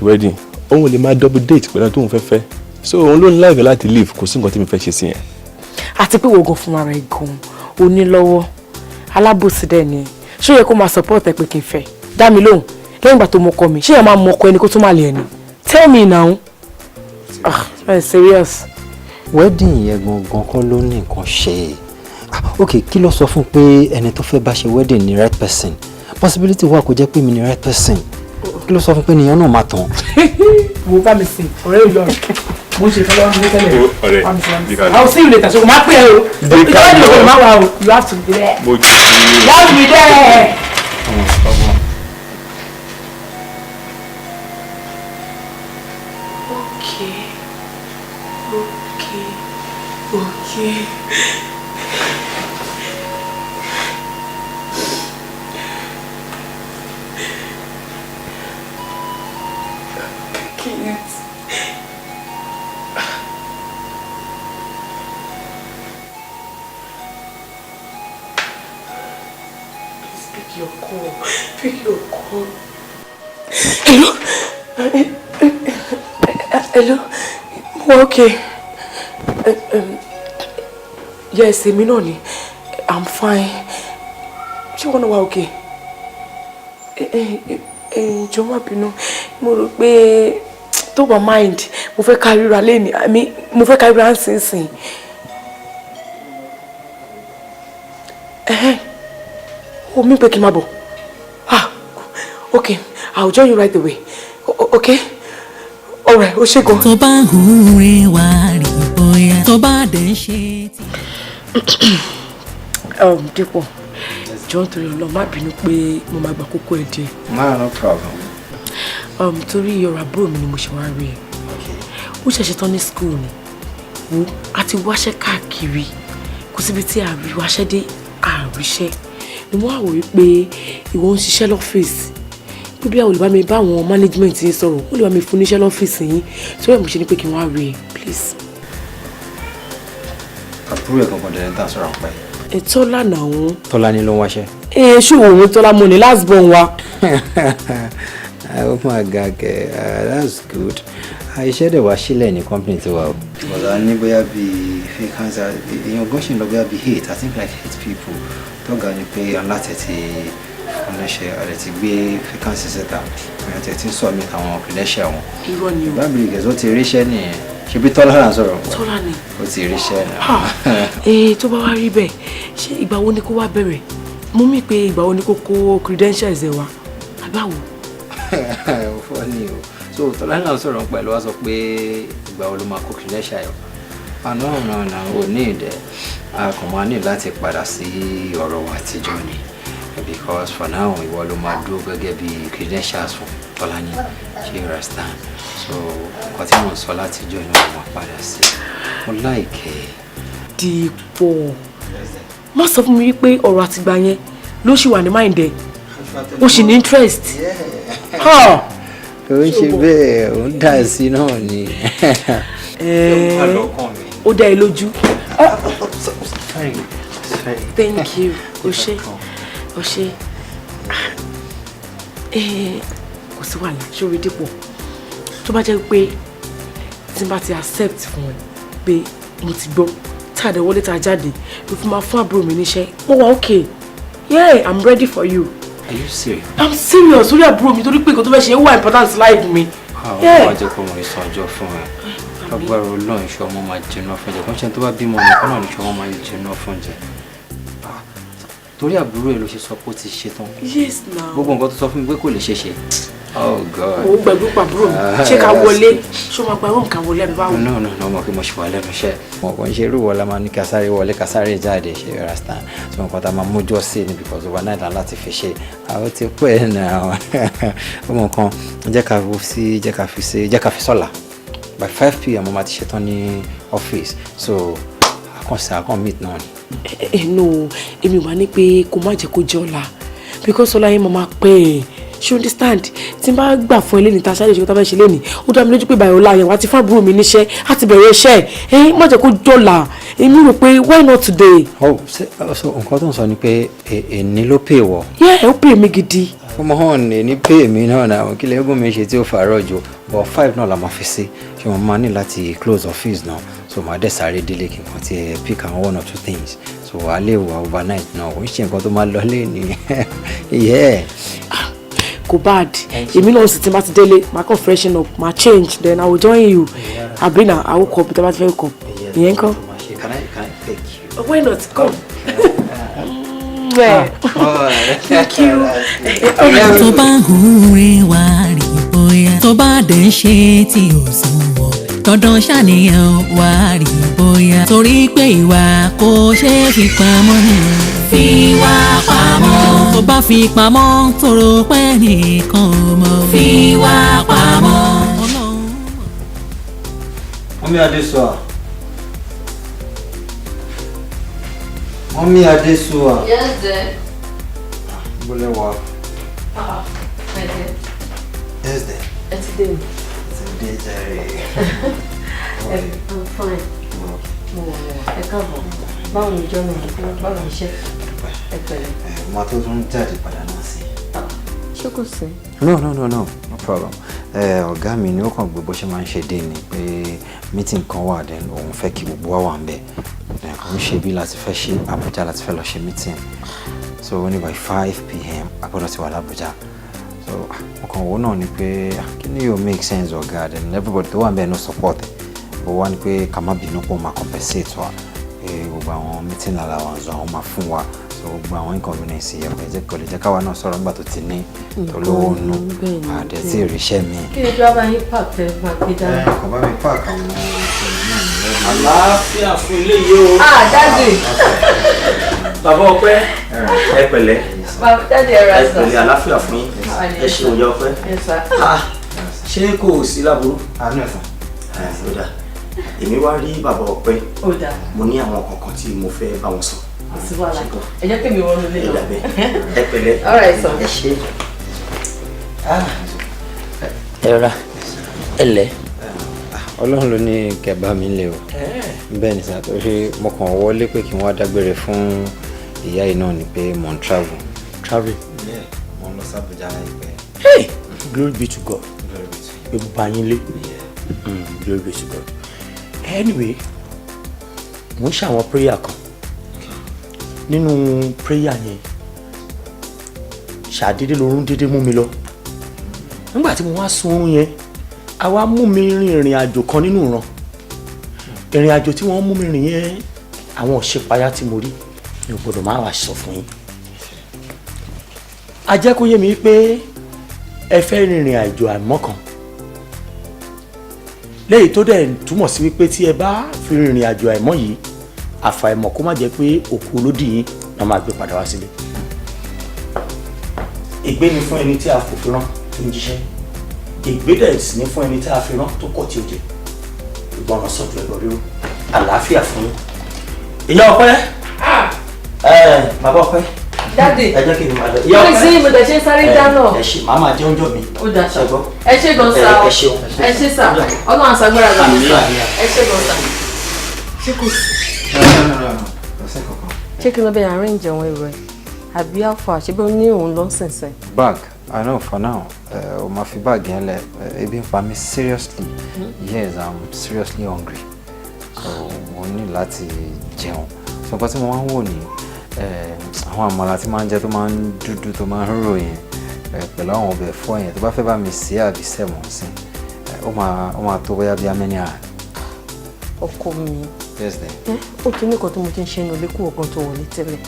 wedding òun lè máa double date pẹ̀lú ẹni tó òun fẹ́ fẹ́ so òun ló ń láìpẹ́ láti leave kò sí nǹkan tí mi fẹ́ ṣe sí yẹn. Àti pé wo gan fúnra rẹ̀ gan onílọ́wọ́ alábòsí dẹ̀ ni ṣó yẹ kó máa support ẹ pé kí n fẹ́ dá mi lóhùn lẹ́yìn ìgbà tó mọkọ mi ṣé ẹ máa mọkọ ẹni kó tó máa lè ẹni tell me now. I'm serious. Wedding yẹn gangan kọ́ ló ní nǹkan ṣe. Ok, kí ló sọ fún pé ẹni tó fẹ́ bá ṣe wedding ni right person? Possibility wà kó jẹ́ pé mi ni right person. Kí ló sọ fún pé nìyẹn náà máa tán? Wo bá mi sìn ọ̀rẹ́ ìlú ọ̀rẹ́ mo ṣe fẹ́ lọ́wọ́ ní tẹ́lẹ̀. Ọ̀rẹ́ I will see you later so máa pè é o. Ìtọ́jú ìwé máa wà o. You have to be there. You have to be there. Okay. Pick your call. Pick your call. Hello? Hello? Okay. Yes, èmi náà ni. I'm fine. Ṣé wọ́n náà wà okay? Jọ̀ọ́ má bínú. Mo rò pé tó bá mind, mo fẹ́ ká ríra lẹ́ni. Mo fẹ́ ká ríra nísinsìnyí. O mi pé kí n má bọ̀. Okay. I'll join you right away. Okay? Alright, ó ṣé gan. Tó bá hùrè wá rí bóyá tó bá dẹ̀ ṣe tí. Dípò jọ̀ọ́ nítorí Ọlọ́run má bínú pé mo máa gba kókó ẹ̀ díẹ̀. No problem. Torí ọ̀rọ̀ àbúrò mi ni mo ṣe wá rí ẹ. Ó ṣẹ̀ṣẹ̀ tán ní school ni. Wo àti wáṣẹ́ káàkiri kò síbi tí àrí wáṣẹ́ dé àríṣẹ́. Ni mo wá wò wípé ìwọ ń ṣiṣẹ́ lọ́fíìsì. Bí àwọn olùbá mi bá àwọn management yín sọ̀rọ̀ ó lè bá mi fún níṣẹ́ lọ́fíìsì yín tí wọ́n mú ṣe ni pé kí n wá rí ẹ please. Àbúrò ẹ̀ gangan dẹ̀ ń tà sọ̀rọ̀ pẹ́. Tọ́lá náà òun. Tọ́lá ni ló ń wáṣẹ́. Ṣé òun Tọ́lá mo ní last born wa. Oh my God, that's good. Iṣẹ́ dẹ̀ wá sílẹ̀ ní company tí wà o. Bọ̀dá ní bóyá bíi vacancy èèyàn gọ́ṣìn lọ bóyá bíi 8 I think like 8 people tọ́gà ni pé alátẹ̀tì credential àti ti gbé vacancy síta àti ti sọ mi àwọn credential wọn. Irọ́ ni o. Bábìlì gẹ̀ẹ́sì ó ti ríṣẹ́ nìyẹn ṣe bí Tọ́lá náà sọ̀rọ̀. Tọ́lá ni. Ó ti ríṣẹ́ náà. Tó bá wá rí bẹ́ẹ̀ ṣé ìgbà wo ni kó wá bẹ̀rẹ̀ mú mi pé ìgbà wo ni kó kó credentials ẹ̀ wá àbáwo. Fọ́ ni o so Tọ́lá náà sọ̀rọ̀ pẹ̀lú wa sọ pé ìgbà wo ló máa kó credential ẹ̀ àná ò ní ìdẹ a kò máa ní láti padà sí ọ̀rọ̀ wa àtijọ́ ni because for now ìwọ ló máa dúró gẹ́gẹ́ bí credentials fún Tọ́lá ní ṣe understand so nǹkan tí mo ń sọ látijọ́ ni wọ́n máa padà sí mo láìkẹ́. Dípò má sọ fún mi wípé ọ̀rọ̀ àtìgbà yẹn ló ṣì wà ní mind ẹ̀ o ṣì ní interest. Ó ń ṣe bẹ́ẹ̀ ó ń dà sí náà ni. Ó dá ẹ lójú. Thank you. O ṣé. Kò sí wàhálà ṣórí Dípò tó bá jẹ́ pé tí n bá ti accept fún ẹ pé mo ti gbọ́ tá a dẹ̀ wọlé tá a jáde ló fi máa fún àbúrò mi níṣẹ́ mo wà okay yeah I'm ready for you. Are you serious? I'm serious orí àbúrò mi torí pé nǹkan tó fẹ́ ṣe wà important life mi. Àwọn ọmọ jẹ́ kó mo sọ ọjọ́ fún ẹ agbára Ọlọ́run ìṣọ́ ọmọ máa jẹun fún jẹ kó ṣe tó bá bímọ nìkan náà ìṣọ́ ọmọ máa jẹun fún jẹ torí àbúrò ẹ ló ṣe sọ pé ó ti ṣe tán. Yes now. Gbogbo nǹkan tó sọ fún mi pé kò lè ṣe ṣe. Oh God. Mo gbẹ̀gbẹ́ pàbúrò mi ṣé ká wọlé ṣó máa gba ẹ̀wọ̀n ká wọlé àbí báwo. No ọmọ kí mo ṣe wà lẹ́nu iṣẹ́. Mo kàn ń ṣe irú wọlé máa ní kásáré wọlé kásáré jáde ṣe rastan tí mo kàn tá máa mójọ́ sí ni because overnight láti fi ṣe àwọn ti pẹ́ náà ọmọ kan jẹ́ ká fi sọ́la by 5 p.m. mo máa ti ṣetán ní ọ́fíìsì so àkàn meet náà ni. No èmi wà ní pé kó má jẹ́ kó jẹ́ ọ̀la because ọ̀la yẹn mo máa pẹ́ ẹ̀ ṣe understand tí n bá gbà fún ẹ lẹ́ni tá a ṣáà lè ṣe kó tá a fẹ́ ṣe lẹ́ni ó dá mi lójú pé báyọ̀ ọ̀la yẹn wá ti fún àbúrò mi níṣẹ́ á ti bẹ̀rẹ̀ iṣẹ́ ẹ̀ má jẹ́ kó jọ̀la èmi rò pé why not today. So nǹkan tó ń sọ ni pé èní ló pè wọ. Ó pè mí gidi. ọmọ hàn ní pè mí náà náà kí lẹ́gùn mi ṣe tí ó fàárọ̀ jù but 5 náà la máa fi sí ṣé mo máa ní láti close office náà so màá dẹ̀ sáré délé kí n kàn ti pick àwọn 1 or 2 things so wàá lè wà overnight náà kò ń ṣe nǹkan tó máa lọ lé ní. kò bad èmi náà sì ti bá ti délé máa kàn freshen up máa change then I will join you àbí na I will come tí a bá ti fẹ́ come ìyẹn kọ́. Can I take you? Why not come? Thank you. tó bá hùwé wá rí bóyá tó bá dẹ̀ ń ṣe tí ò sunwọ̀n dandan ṣàníyàn wá rí bóyá torí pé ìwà kò ṣeé fi pamọ́ ni. fi wá pamọ́. tó bá fi pamọ́ tó rò pé nìkan ò mọ̀. fi wá pamọ́. Mọ́mí Adésùwà. Mọ́mí Adésùwà. Yes, dear. Bọ́lẹ̀ wá. My dear. Yes, dear. It's a day. Today, Jerry. I'm fine. Ẹ káàbọ̀. Báwo ni ìjọ náà? Báwo ni iṣẹ́? Ẹ pẹ̀lẹ́. Màá tó tún jáde padà náà sí. Ṣé kò sí? No problem. Ọ̀gá mi ni ó kàn gbé bó ṣe máa ń ṣe dé ni pé meeting kan wà then òun fẹ́ kí gbogbo wa wà ń bẹ̀. Òun ṣe bí láti fẹ́ ṣe Abuja láti fẹ́ lọ ṣe meeting. So only by 5 p.m. a gbọ́dọ̀ ti wà l'Abuja. So ọkàn wo náà ni pé kí ni yóò make sense ọ̀gá then everybody tó wà ń bẹ̀ no support ẹ̀. But wá ní pé ká má bínú pé ó máa compensate wa. Gbogbo àwọn meeting allowance àwọn máa fún wa. So gbogbo àwọn inconvenience yẹ kò lè jẹ́ káwa náà sọ̀rọ̀ nígbà tó ti ní olówó nù àdẹ sí ìrìṣẹ́ mi. Kí ni tí wàá bá yín park tẹ máa gbé dání? Kò bá mi park àwọn àlàáfíà fún ilé yìí o. Dájú. Bàbá Ọpẹ́ ẹ pẹ̀lẹ́. Dájú ẹ ra sọ. Ẹ pẹ̀lẹ́ àlàáfíà fún yín. Ẹ ṣeun ìyá Ọpẹ́. Ṣé kò sí láburú? Àánú ẹ̀fọn. Ó dà. Èmi wá rí bàbá Ọpẹ́. Mo ní àwọn kankan tí mo fẹ́ bá wọn sọ. Ẹ jẹ́ kí mi wọnú ilé lọ. Ẹ pẹ̀lẹ́. All right, sir. Ẹ ṣe. Ẹ rà ẹ lẹ. Ọlọ́run ló ní kẹ̀bá mi lé o. Bẹ́ẹ̀ ni sà torí mo kàn wọlé pé kí n wá dágbére fún ìyá yìí náà ni pé mo ń travel. Travel? Mo ń lọ sí Abuja láìpẹ́. Hey! Glory be to God. Pé mo bá yín lé. Glory be to God. Anyway, mo ń ṣe àwọn prayer kan. Nínú prayer yẹn ṣàdédé lorún dédé mú mi lọ. Nígbà tí mo wá sùn oorun yẹn a wá mú mi rin ìrìn àjò kan nínú ìran. Ìrìn àjò tí wọ́n mú mi rìn yẹn àwọn òṣèpáyà tí mo rí mi ò gbọdọ̀ máa wá sọ fún yín. A jẹ́ kó yé mi pé ẹ fẹ́ rìnrìn àjò àìmọ́ kan. Lẹ́yìn tó dẹ̀ túmọ̀ sí wípé tí ẹ bá fi rìnrìn àjò àìmọ́ yìí àfàìmọ̀ kó má jẹ́ pé òkú olódì yín náà máa gbé padà wá sílé. Ègbé ni fún ẹni tí a fòfin rán tó ń jíṣẹ́. Ègbé dẹ̀ sì ni fún ẹni tí a fi rán tó kọ̀ tí ó jẹ. Ìgbọràn sọ̀tún ẹ̀rọ rírú. Àlàáfíà fún yín. Ìyá Ọpẹ́. Bàbá Ọpẹ́. Dáàdì. Ẹ jẹ́ kí n máa lọ. Ìyá Ọpẹ́. Kí ni mo tẹ̀ ṣe sáré dáná? Ẹ ṣe màá máa jẹ oúnjẹ mi. Ó dà sá. Ṣẹ́gbọ́. Ẹ ṣé gan sa o. Ẹ ṣeun. Ẹ ṣé sà. Ọlọ́run àṣàgbára gan sa. Ẹ ṣé gan sa. Ṣé kò sí? Ṣé kí ló bẹ arrange àwọn èrò ẹ̀? Àbí alpha ṣé bí ó ní òun lọ sẹ̀nsẹ̀? Bag, I know for now. O ma fi bag yẹn lẹ. Ebi ń pa mí seriously. Yes, I'm seriously hungry. So mo ní láti jẹun. So nǹkan tí mo máa ń wò ní àwọn àmàlà tí máa ń jẹ tó máa ń dúdú tó máa ń rò yẹn pẹ̀lú àwọn ọbẹ̀ ẹ̀fọ́ yẹn tó bá fẹ́ bá mi sí àbí sẹ̀mọ̀ sí ó máa tó bóyá bí amẹ́ni àrà. Ọkọ mi. Yes, then. Ó tún ní nǹkan tó mo ti ń ṣe inú ilé kú ọ̀kan tó wọlé tẹ́lẹ̀.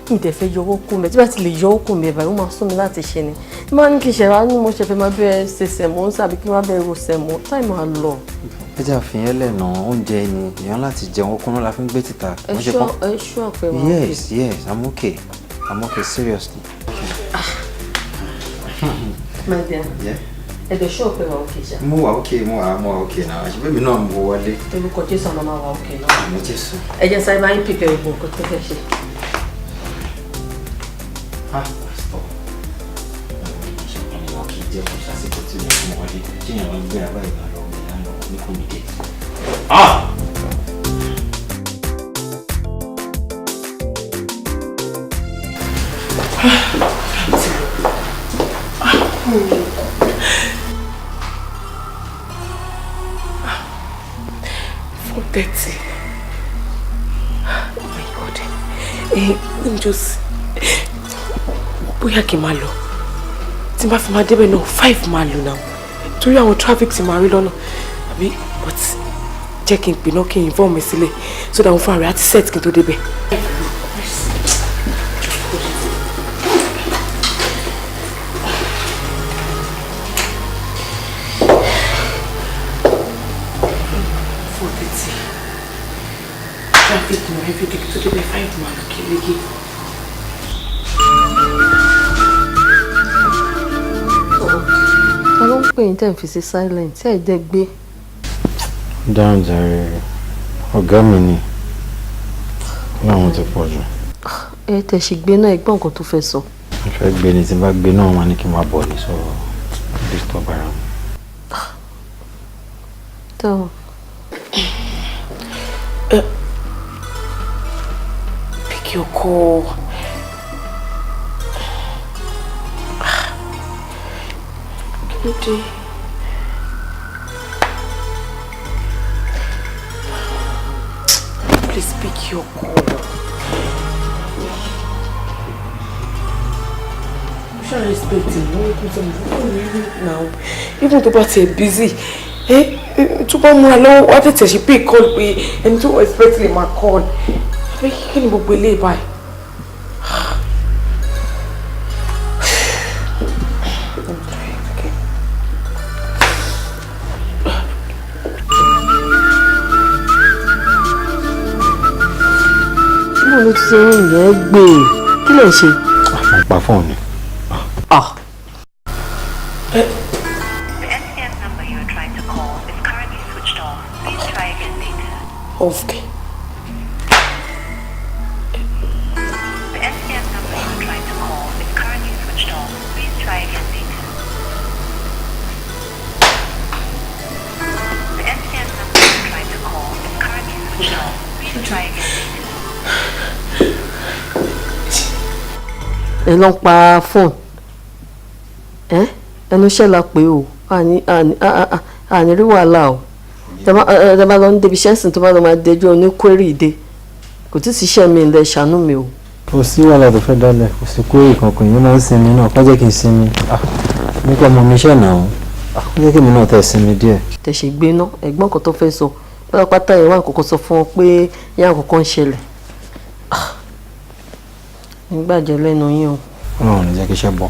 Mi dẹ̀ fẹ́ yọwọ́ kú mi tí bá ti lè yọwọ́ kú mi báyìí ó máa sún mi láti ṣe ni. Máa ní kí n ṣẹ̀rá ní mo ṣe fẹ́ máa bẹ́ẹ̀ ṣe sẹ̀mọ́ ń sàbí kí n máa bẹ́ẹ̀ ro sẹ̀mọ́ táì máa lọ. Ẹ jẹ́ àfihàn lẹ́nà oúnjẹ ni èèyàn láti jẹun okun náà la fi ń gbé títà. Ẹ ṣọ́ àpẹ wa. Yes, I'm okay. I'm okay, seriously. My dear. Yeah. Ẹ̀dọ̀ ṣọ́ àpẹ wa òkè ṣá. Mo wà okay náà. Àṣìbẹ́ mi náà mo wọlé. Orúkọ Jésù ọmọ máa wà òkè náà. Àmì Jésù. Ẹ jẹ́ sáré máa ń pèpè ogun nǹkan tó fẹ́ ṣe. Stop. Ìwọ̀n kì í jẹ́ kó sásìkò tí mo fún wọlé. Kí èèyàn máa gbé àbá ìgbà lọ mi lánàá ní kò ní dé. $4:30. Oh my God. Let me just bóyá kí n máa lọ tí n bá fi máa débẹ̀ náà 5 máa lò náà torí àwọn traffic ti máa rí lọ́nà àbí but jẹ́ kí n pè náà kí n inform mi sílẹ̀ so that àwọn fúnra rẹ̀ á ti set kí n tó débẹ̀. Traffic no everything to do by 5 mark kilegi. Ta ló ń pè yín tẹ́ ń fi sí silent tí ẹ̀ dẹ́ gbé. Dáhùn jàre ọ̀gá mi ni láwọn ti pọ̀ jù. Ẹ tẹ̀ sì gbé náà ẹgbọ́n nǹkan tó fẹ́ sọ. Mo fẹ́ gbé ni tí n bá gbé náà máa ní kí n máa bọ̀ ní sọ̀rọ̀ disturb ara mi. Tó. Pick your call. Kí please pick your call. You should respect him. No, now, even tó bá ti busy, tó bá múra lọ́wọ́ wá tètè ṣe pay call pé ẹni tó expect lè máa call. Kí ni gbogbo ilé báyìí? Ló ti ṣe ń yẹn gbé kí lè ṣe. Mo pa fóònù ni. Okay. The SCM number you are trying to call is currently switched off. Please try again later. The SCM number you are trying to call is currently switched off. Please try again later. Ẹ lọ pa fóònù. Ẹnu iṣẹ́ la pé o àní rí wàhálà o. Tẹ́ bá lọ ń débi iṣẹ́ sìn tó bá lọ máa dẹjọ́ oníkwérì ìdè kò tí ì síṣẹ́ mi ilẹ̀ ṣàánú mi o. Kò sí wàhálà tó fẹ́ dálẹ̀ kò sí kwérì kankan yìí máa ń sinmi náà kọ́ jẹ́ kí n sinmi nípa ọmọ mi iṣẹ́ náà kọ́ jẹ́ kí mi náà tẹ̀ sinmi díẹ̀. Tẹ̀sí gbé ná ẹ̀gbọ́n kan tó fẹ́ sọ pátápátá ìwà àkọ́kọ́ sọ fún ọ pé yá àkọ́kọ́ ń ṣẹlẹ̀ nígbàjẹ́ lẹ́nu yín o. Ọlọ́run ní jẹ́ kí iṣẹ́ bọ̀.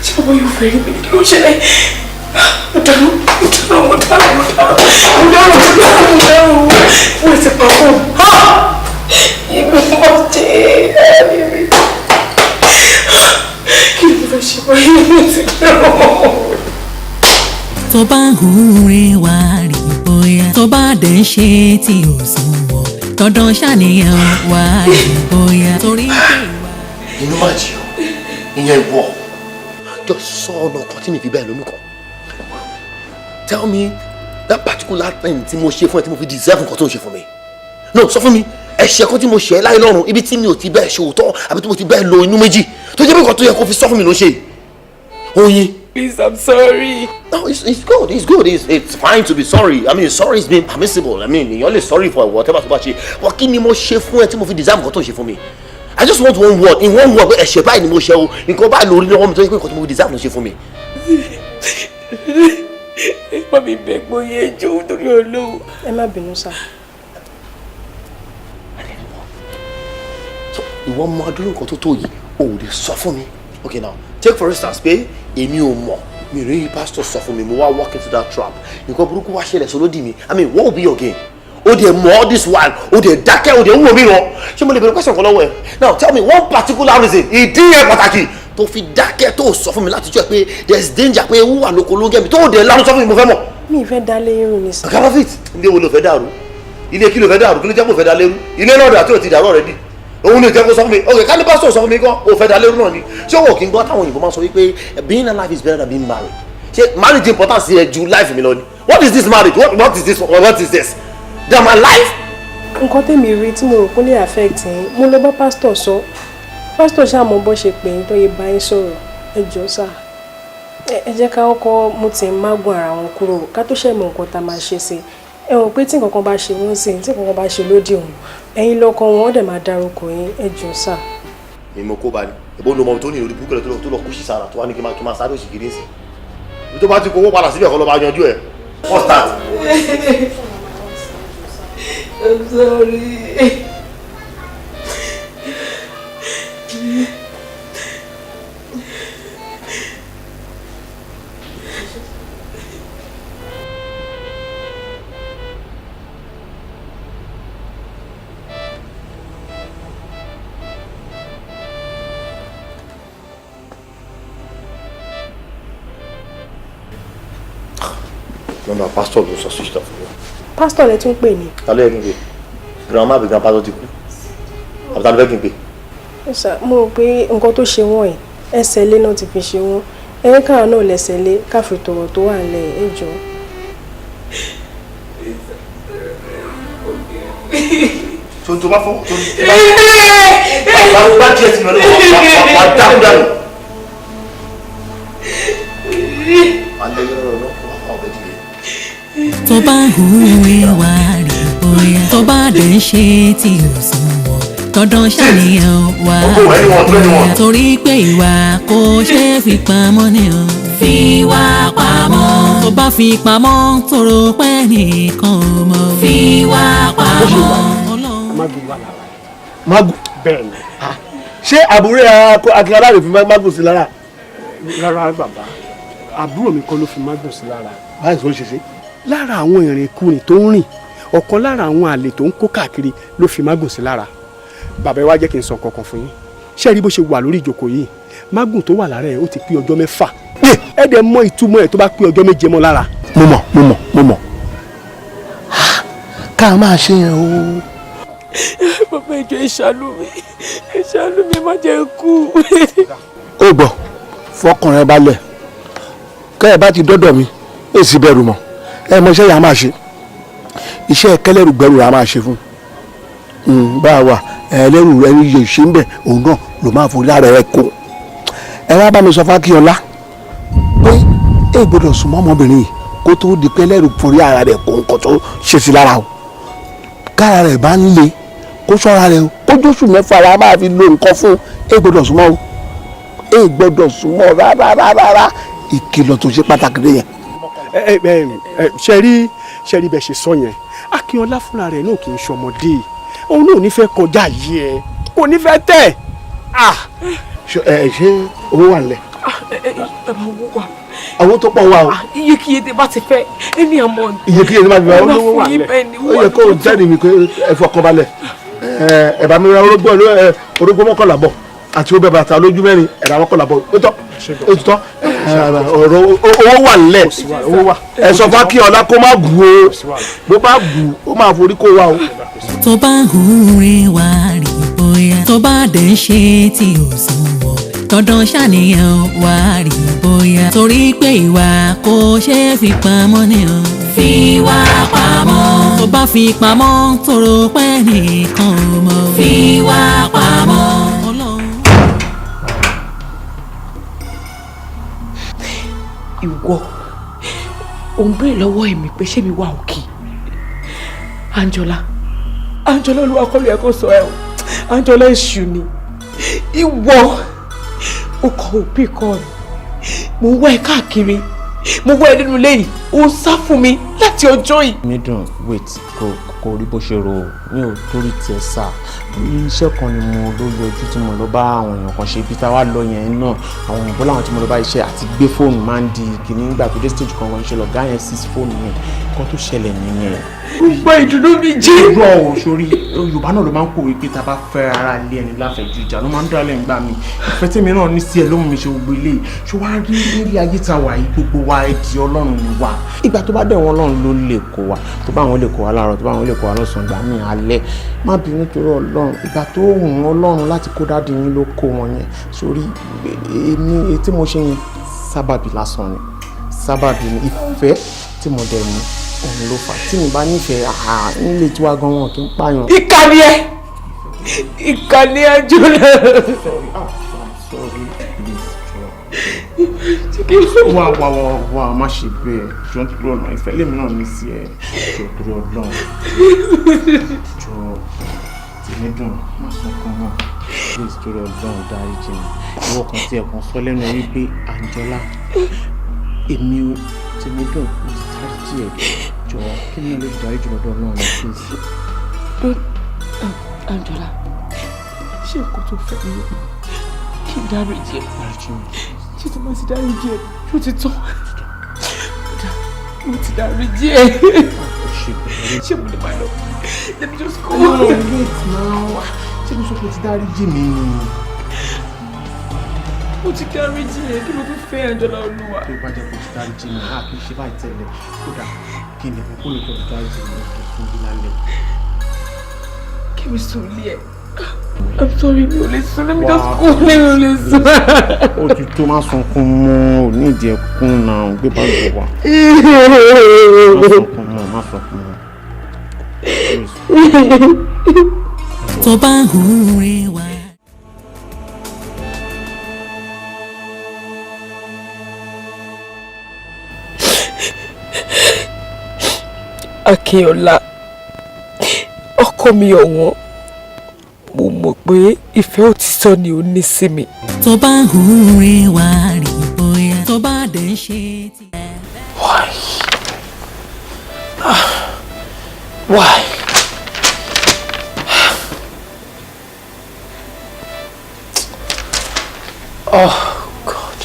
Ṣé ọmọ yóò fẹ́ rí mi kí ló ṣẹlẹ̀? Mo dáná. Wọ́n ti pa fún ìgbà mọ́ dé kí ló fẹ́ ṣe báyìí mo ti dẹ́rọ̀. Tó bá ń hùrè wá rí bóyá tó bá dẹ̀ ń ṣe tí ò sùn wọ̀ dandan ṣàníyàn wá rí bóyá torí pé wá. Inú máa jì ọ́ ìyẹn ìwọ jọ sọ ọ̀nà kan tí mi fi bẹ́ẹ̀ lónìí kan. Tell me that particular thing tí mo ṣe fún ẹ tí mo fi deserve nǹkan tó ń ṣe fún mi. No, sọ fún mi ẹ̀ṣẹ̀ kan tí mo ṣe láì lọ́rùn ibi tí mi ò ti bẹ́ẹ̀ ṣe òótọ́ àbí tí mo ti bẹ́ẹ̀ lo inú méjì tó jẹ́ pé nǹkan tó yẹ kó fi sọ fún mi ló ṣe. Oyin. Please, I'm sorry. No, it's good. It's fine to be sorry. I mean, sorry is being permissible. I mean, you're only sorry for whatever tó bá ṣe. But kí ni mo ṣe fún ẹ tí mo fi deserve nǹkan tó ń ṣe fún mi? I just want one word. In one word, pé ẹ̀ṣẹ̀ báyìí ni mo ṣe o. Nǹkan báyìí lórí lọ́wọ́ mi tó yẹ pé nǹkan tí mo fi deserve ló ṣe fún mi. Má mi bẹ̀ gbóyè ẹjọ́ nítorí Ọlọ́run. Ẹ má bínú sá. Ìwọ mọ adúrú nǹkan tó tó yìí o ò lè sọ fún mi. Okay now take for instance pé èmi ò mọ̀ mi rí pastor sọ fún mi mo wá walk into that trap nǹkan burúkú wá ṣẹlẹ̀ sólódì mi I mean what will be your gain? O dẹ̀ mọ̀ this one o dẹ̀ dákẹ́ o dẹ̀ ń wò mí rán ṣé mo lè bẹ̀rẹ̀ question kan lọ́wọ́ ẹ̀ now tell me one particular reason ìdí yẹn pàtàkì tó fi dákẹ́ tó sọ fún mi láti jẹ́ pé there is danger pé ewu wà lóko ló ń gẹ̀ mi tó dẹ̀ lánàá sọ fún mi mo fẹ́ mọ̀. Mi ì fẹ́ dá lérú ni sá. Kind of it ilé wo ló fẹ́ dàrú ilé kí ló fẹ́ dàrú kí ló jẹ́ kó fẹ́ dá lérú ilé náà dà tí ò ti dàrú already òun ni ìjẹ́ kó sọ fún mi ok ká ní pásítọ̀ sọ fún mi gan o fẹ́ dá lérú náà ni ṣé òun kì í gbọ́ táwọn òyìnbó máa sọ wípé being alive is better than being married ṣé marriage important sí ẹ ju life mi lọ ni what is this marriage what is this damn my life. Nǹkan tèmi rí tí mo rò pé lè affect yín mo lọ bá pásítọ̀ sọ pásítọ̀ ṣàmọ́ bó ṣe pè yín tó yẹ bá yín sọ̀rọ̀ ẹ jọ̀ọ́ sà ẹ jẹ́ ká kọ́kọ́ mú ti mágùn ara wọn kúrò ká tó ṣe mọ̀ nǹkan tá a máa ṣe sí ẹ wọ̀n pé tí nǹkan kan bá ṣe wọ́n sí tí nǹkan kan bá ṣe lódì òun ẹ̀yin lọ́kọ wọn dẹ̀ máa dárúkọ yín ẹ jọ̀ọ́ sà. ni mo kó bá ní olùmọ̀ tó ní orí búkẹ́lẹ̀ tó lọ kó sí sára tó wá ní kí n máa sáré òsì kiri sí i tó bá ti kówó padà síbẹ̀ kọ́ ló bá yanjú ẹ̀ first start. I'm sorry. Nọ́mbà pásítọ̀ ló sọ switch off. Pásítọ̀ lẹ tún pè ní. Ta ló yẹ kí n pè? Grandma àbí grandpa tó ti kú. Àbí ta ló fẹ́ kí n pè? Mo rò pé nǹkan tó ṣe wọ́n yìí ẹsẹ̀ ilé náà ti fi ṣe wọ́n. Ẹ̀yìn káwọn náà lẹ́sẹ̀ ilé káfí tọ̀rọ̀ tó wà nílẹ̀ ẹ jọ̀ọ́. tó bá fọ́ tó bá díẹ̀ sí mi lọ́wọ́ wà á dáhùn dànù. tó bá hùwé wá rí bóyá tó bá dẹ̀ ń ṣe tí ò sùn wọ̀ dandan ṣàníyàn wá rí bóyá torí pé ìwà kò ṣeé fi pamọ́ ni o. fi wá pamọ́. tó bá fi pamọ́ tóró pẹ́ nìkan ò mọ̀. fi wá pamọ́. Magun wà lára ẹ̀. Magun. Bẹ́ẹ̀ ni. Ṣé àbúrò Akínọlá rẹ̀ fi Magun sí lára? Rárá bàbá àbúrò mi kọ́ ló fi Magun sí lára. Báyìí tó ń ṣe sí. Lára àwọn ìrìnkúrìn tó ń rìn ọ̀kan lára àwọn àlè tó ń kó káàkiri ló fi Magun sí lára. Bàbá ẹ wá jẹ́ kí n sọ kankan fún yín. Ṣé rí bó ṣe wà lórí ìjókòó yìí Magun tó wà lára ẹ̀ ó ti pé ọjọ́ 6. Ẹ dẹ̀ mọ ìtumọ̀ ẹ̀ tó bá pé ọjọ́ 7 mọ́ lára. Mo mọ̀. Ká máa ṣe yẹn o. Bàbá ìjọ ìṣàánú mi má jẹ́ kú. Ó gbọ́ fọkàn rẹ balẹ̀ kẹ́ ẹ bá ti dọ́dọ̀ mi èsì bẹ̀rù mọ́ ẹ mọ iṣẹ́ yà á máa ṣe iṣẹ́ kẹlẹ́rù gbẹrù yà á máa ṣe fún bá a wà ẹlẹ́rù ẹni yẹ ṣe ń bẹ̀ òun náà ló máa forí lára ẹ kó ẹ wá bá mi sọ fákíọlá pé ẹ gbọ́dọ̀ súnmọ́ ọmọbìnrin yìí kó tó di pé ẹlẹ́rù forí ara rẹ̀ kó nǹkan tó ṣe sí lára o kára rẹ̀ bá ń le kó ṣọ́ra rẹ̀ o kó jóṣù 6 la máa fi lo nǹkan fún ẹ gbọ́dọ̀ súnmọ́ o ẹ gbọ́dọ̀ súnmọ́ rárá ìkìlọ̀ tó ṣe pàtàkì rẹ̀ yẹn. ṣe rí bẹ́ẹ̀ ṣe sọ yẹn Akínọlá fúnra rẹ̀ náà kì í ṣọmọdé òun náà ò ní fẹ́ kọjá yìí ẹ kò ní fẹ́ tẹ̀. ṣé owó wà nílẹ̀. owó wà. àwọn tó pọ̀ wà o. iyekíye tí bá ti fẹ́ ẹni àmọ́. iyekíye tí bá ti fẹ́ olówó wà nílẹ̀ ó yẹ kó o jáde mi pé ẹ fọkàn balẹ̀ ẹ̀bà mi ra orógbó 11 bọ̀ àti ó bẹ̀ bàtà lójú 4 ẹ̀rà 11 bọ̀ ó tọ́ ọ̀rọ̀ owó wà nílẹ̀ ẹ sọ fún Akínọlá kó má bù o bó bá bù ó máa forí kó wa o. tó bá hùwé wá rí bóyá tó bá dẹ̀ ń ṣe tí ò sùn wọ̀ dandan ṣàníyàn wá rí bóyá torí pé ìwà kò ṣeé fi pamọ́ ni o. fi wá pamọ́. tó bá fi pamọ́ tóró pẹ́ nìkan ò mọ̀. fi wá pamọ́. Ìwọ ò ń béèrè lọ́wọ́ èmi pé ṣé mi wà òkè. Anjola olúwa kọ́ ló yẹ kó sọ ẹ o. Anjola èṣù ni ìwọ ó kọ òbí kọ mi mo ń wá ẹ káàkiri mo wá ẹ nínú ilé yìí ó ń sá fún mi láti ọjọ́ yìí. mi dùn wait kò rí bó ṣe rò ó mi ò torí tiẹ̀ sá iṣẹ́ kan ni mo ló yọjú tí mo lọ bá àwọn èèyàn kan ṣe bí tá a wá lọ yẹn náà àwọn òyìnbó làwọn tí mo lọ bá iṣẹ́ àti gbé fóònù máa ń di kìíní nígbà tó dé stage kan wọ́n ṣe lọ gáyẹn 6 fóònù yẹn kan tó ṣẹlẹ̀ nìyẹn. gbogbo ìdùnnú mi jẹ́. irọ́ o sórí Yorùbá náà ló máa ń kọ̀wé pé tá a bá fẹ́ ara lé ẹni láfẹ̀ẹ́ ju ìjà ló máa ń dálẹ̀ ńgbà mi ìfẹ́ tèmi náà ní sí ẹ ló mú mi ṣe gbogbo ilé ṣé wàá rí nílé ayé ta wà yìí gbogbo wa ẹ di Ọlọ́run ni wa ìgbà tó bá dẹ̀ wọ́n Ọlọ́run ló lè kó wa tó bá wọn lè kó wa láàárọ̀ tó bá wọn lè kó wa lọ́sàn-án ìgbà míì alẹ́ má bínú torí Ọlọ́run ìgbà tó hùn Ọlọ́run láti kó dáàdi yín ló kó wọn yẹn sórí èmi tí mo ṣe yẹn sábàbí lásán ni sábàbí ni ìfẹ́ tí mo dẹ̀ ní òun ló fà tí mi bá nífẹ̀ẹ́ nílé tí wàá gan wọn kì í pààyàn. ìkànnì ẹ jùlọ. wà má ṣe bẹ́ẹ̀ jọ ń turu ọ̀nà ìfẹ́ lèmi náà ní sí ẹ jọ torí Ọlọ́run jọ tèmi dùn má sọ fún wọn please torí Ọlọ́run dáríjì mi ìwọ kan tí ẹ̀kan sọ lẹ́nu ẹ̀ wípé Anjola èmi ò tèmi dùn mo ti dáríjì ẹ̀ jọ kí ni mo lè dáríjì lọ́dọ̀ Ọlọ́run ní please. Anjola ṣé nǹkan tó fẹ́ mi kí n dáríjì ẹ̀ ṣé tí mo ti dáríjì ẹ̀ ṣó ti tán mo ti dáríjì ẹ̀ ṣé mo lè máa lọ. Let me just go. No, wait now. Ṣé mo sọ pé o ti dáríjì mi ni? Mo ti dáríjì ẹ, kí ló tún fẹ́ Anjola Olúwa? Tó bá jẹ́ kó o ti dáríjì mi, a kì í ṣe báyìí tẹ́lẹ̀. Kódà kí ni mo kó lè tọ́ dáríjì mi lọ́dọ̀ fún mi lálẹ́. Kí mi sùn lé ẹ̀. I'm sorry, mi ò lè sùn, let me just go, mi ò lè sùn. Ó ti tó má sunkún mọ́, ò ní ìdí ẹkún náà, gbé bá lọ wá. Má sunkún mọ́, má sunkún mọ́. tó bá ń hùwé wá. Akínọlá ọkọ mi ọ̀wọ́n mo mọ̀ pé ìfẹ́ òtítọ́ ni ó ní sí mi. tó bá ń hùwé wá rí bóyá tó bá dẹ̀ ń ṣe tiẹ̀. Why? Why? Oh God.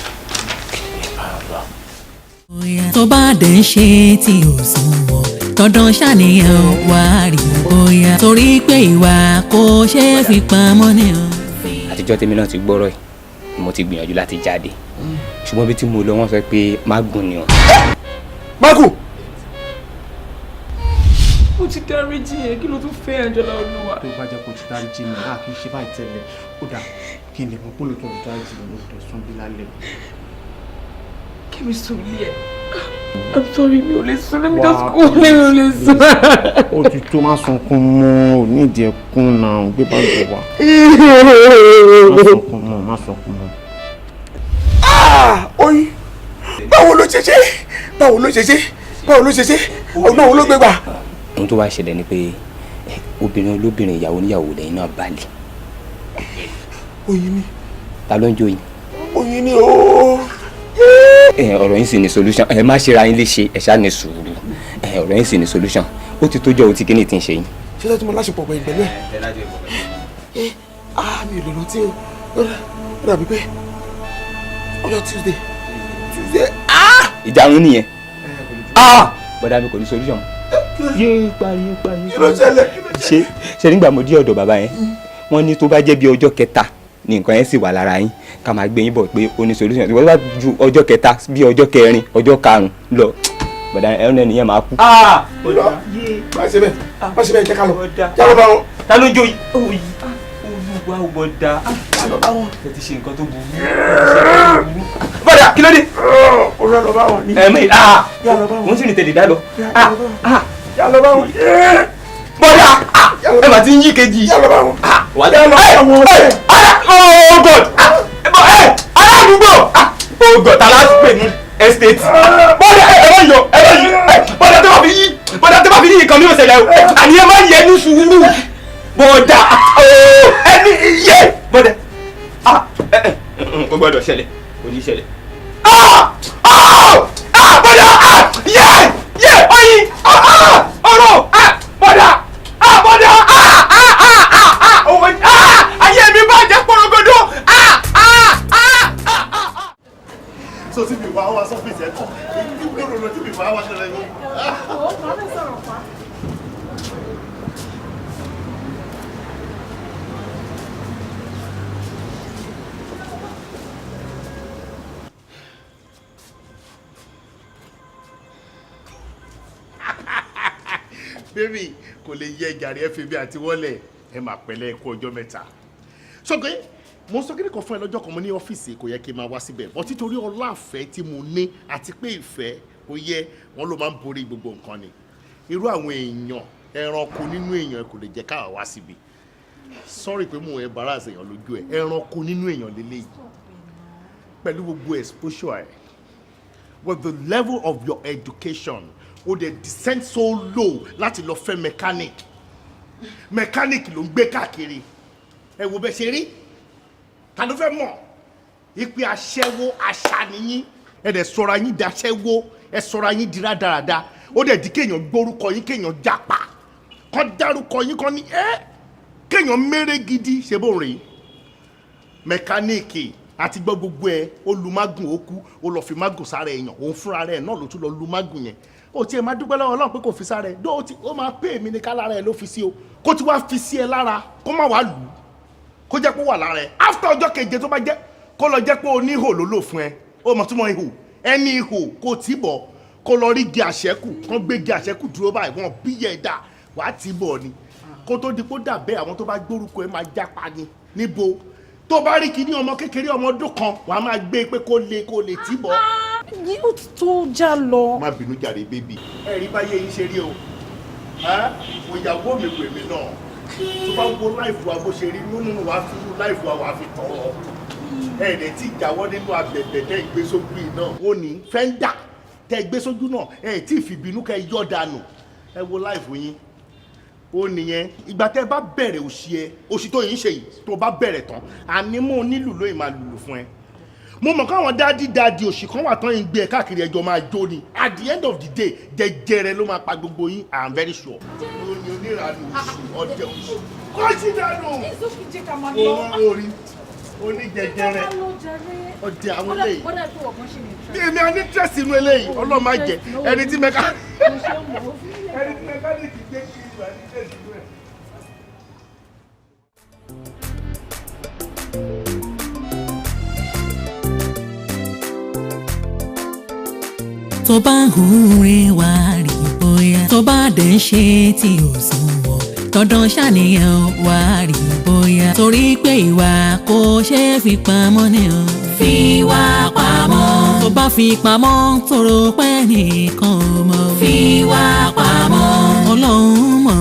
tó bá dẹ̀ ń ṣe tí ò sùn wọ̀ dandan ṣàníyàn wá rí bóyá torí pé ìwà kò ṣe é fi pamọ́ ni o. àtijọ́ tèmi náà ti gbọ́rọ̀ yìí mo ti gbìyànjú láti jáde ṣùgbọ́n bí tí mo lọ wọ́n sọ pé mágùn ni o. mágùn. Mo ti dáríjì ẹ, kí ló tún fẹ́ Anjola Olúwa? Tó bá jẹ́ kó ti dáríjì mi, a kì í ṣe báyìí tẹ́lẹ̀. Ó dà kí ni mo kó lè tọ́ dáríjì mi lọ́dọ̀ sún bí lálẹ́. Kí mi sùn lé ẹ̀. I'm sorry, mi ò lè sùn, let me just go, mi ò lè sùn. Ó ti tó má sunkún mọ́, ò ní ìdí ẹkún náà, gbé bá lọ wá. Má sunkún mọ́, má sunkún mọ́. Oyin, báwo ló ṣe ṣe? Báwo ló ṣe ṣe? Báwo ló ṣe ṣe? Ọ̀nà wo ló gbé gbà? ohun tó wá ṣẹlẹ̀ ni pé obìnrin olóbìnrin ìyàwó níyàwó lẹ́yìn náà balẹ̀. Oyin ni. Ta ló ń jó yín? Oyin ni ooo. Ọ̀rọ̀ yín sì ní solution ẹ má ṣe ra yín léṣe ẹ ṣáà ní sùúrù ọ̀rọ̀ yín sì ní solution ó ti tó jọ ohun tí kíní ti ń ṣe yín. Ṣé láti mọ láṣepọ̀ pẹ̀lú pẹ̀lú ẹ̀? Mi ò lè rántí o. Ó dàbí pé ọjọ́ Tuesday. ìjà ń nìyẹn. bọ́dà mi kò ní solution. yé parí. Kí ló ṣẹlẹ̀? ṣe nígbà mo dé ọ̀dọ̀ bàbá yẹn wọ́n ní tó bá jẹ́ bí ọjọ́ kẹta ni nǹkan yẹn sì wà lára yín ká máa gbé yín bọ̀ pé ó ní solution ìwọ́n bá ju ọjọ́ kẹta bí ọjọ́ kẹrin ọjọ́ karùn-ún lọ bọ̀dà ẹ̀rọ ẹni yẹn máa kú. Má ṣe bẹ́ẹ̀ jẹ́ ká lọ. Já lọ bá wọn. Ta ló ń jó yìí? Olúwa ò bọ̀dà. Já lọ bá wọn. ẹ ti ṣe nǹkan tó burú. bọ̀dà kí ló dé? Ó lọ bá wọn. mo ń sì ní tẹ̀lé dá lọ. Já lọ bá wọn. bọ̀dà ẹ mà ti ń yí kejì. Já lọ bá wọn. wà á lọ bá wọn. oh God aládùúgbò oh God aláàtú pè ní estate. bọ́dà ẹ̀rọ yọ bọ́dà tó bá fi yí nǹkan mi ò ṣẹlẹ̀ o àní ẹ máa yẹ ní sùúrù bọ́dà ẹni iye bọ́dà ó gbọ́dọ̀ ṣẹlẹ̀ kò ní ṣẹlẹ̀. bọ́dà yẹ ọyìn ọ̀rọ̀ bọ́dà bọ́dà ayé mi bàjẹ́ pọ̀rọ̀gọ́dọ̀. So tí mi bá wá sọ́fíìsì ẹ̀kọ́ ìgbéròrò tí mi bá wá ṣẹlẹ̀ yìí. Bébì kò lè yẹ gàrí ẹ fi bí àti wọlé ẹ máa pẹ̀lẹ́ ẹ̀kọ́ ọjọ́ mẹ́ta. Sọ́kè mo sọ kíni kan fún ẹ lọ́jọ́ kan mo ní ọ́fíìsì kò yẹ kí n máa wá síbẹ̀ bọ́ títorí ọláàfẹ́ tí mo ní àti pé ìfẹ́ ó yẹ wọn ló máa ń borí gbogbo nǹkan ni irú àwọn èèyàn ẹranko nínú èèyàn kò lè jẹ́ káwa wá síbi sorry pé mo embarrass èèyàn lójú ẹ ẹranko nínú èèyàn lélẹ́yìí pẹ̀lú gbogbo exposure ẹ with the level of your education o dey descend so low láti lọ fẹ́ mechanic mẹkáníìkì ló ń gbé káàkiri ẹ wo bẹ ṣe rí ta ló fẹ́ mọ̀ ìpè aṣẹ́wó àṣà nìyí ẹ dẹ̀ sọra yín di aṣẹ́wó ẹ sọra yín di rádaràda ó dẹ̀ di kéèyàn gbórúkọ yín kéèyàn japa kọ́ dárúkọ yín kọ́ ní kéèyàn méré gidi ṣe bó rìn mẹkáníìkì àti gbọ́ gbogbo ẹ ó lu mágùn ó kú ó lọ fi mágùn sára èèyàn òun fúnra rẹ̀ náà ló tún lọ lu mágùn yẹn ó tiẹ̀ máa dúpẹ́ lọ́wọ́ Ọlọ́run pé kò fi sára ẹ̀ ó máa pè mí ní ká lára ẹ̀ ló fi sí o kó tí wàá fi sí ẹ lára kó má wàá lù ú kó jẹ́ pé ó wà lára ẹ̀ after ọjọ́ keje tó bá jẹ́ kó lọ jẹ́ pé o ní ihò ló lò fún ẹ ó mọ̀ túmọ̀ ihò ẹni ihò kó tì bọ̀ kó lọ rí igi àṣẹ́kù kán gbé igi àṣẹ́kù dúró báyìí wọn bí yẹ dà wàá tì bọ̀ ni kó tó di kó dà bẹ́ẹ̀ àwọn tó bá gbórúkọ ẹ máa jápa ni níbo tó bá rí kíní ọmọ kékeré ọmọ ọdún kan wàá máa gbé pé kó lè tì bọ̀. yóò tó já lọ. má bínú jàre bébì ẹ rí báyé yín ṣe rí o ìyàwó mi pè mí náà tó bá wo láìfù wa bó ṣe rí nínú wa fi rú láìfù wa wà á fi tọrọ ẹ̀ẹ́dẹ̀ tí ìjáwọ́ nínú abẹ̀bẹ̀ tẹ́ ìgbé sójú yìí náà ó ní fẹ́ńdà tẹ́ ìgbé sójú náà ẹ̀ tí ìfìbínú kẹ́ yọ̀ dànù ẹ wo láìfù yín ó nìyẹn ìgbà tẹ́ bá bẹ̀rẹ̀ òṣì tó yín ṣe yìí tó bá bẹ̀rẹ̀ tán ànímọ́ onílù lóyìn máa lùlù fún ẹ mo mọ̀ káwọn dáàdì òṣì kan wà tán yín gbé ẹ káàkiri ẹjọ́ máa jó ni at the end of the day jẹjẹrẹ ló máa pa gbogbo yín I am very sure lóní onírànú òṣì ọdẹ òṣì kọ́ sí dànù orí oníjẹjẹrẹ ọdẹ àwọn eléyìí bí èmi á ní tẹ̀sí inú eléyìí ọlọ́ọ̀ máa jẹ ẹni tí mẹkáníìkì gbé kiri wà ní tẹ̀sí inú ẹ̀. tó bá ń hùrè wá rí bóyá tó bá dẹ̀ ń ṣe tí ò sùn wọ̀ dandan ṣàníyàn wá rí bóyá torí pé ìwà kò ṣeé fi pamọ́ ni o. fi wá pamọ́. tó bá fi pamọ́ tóró pẹ́ nìkan mọ́. fi wá pamọ́. Ọlọ́run mọ̀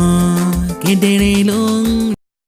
kedere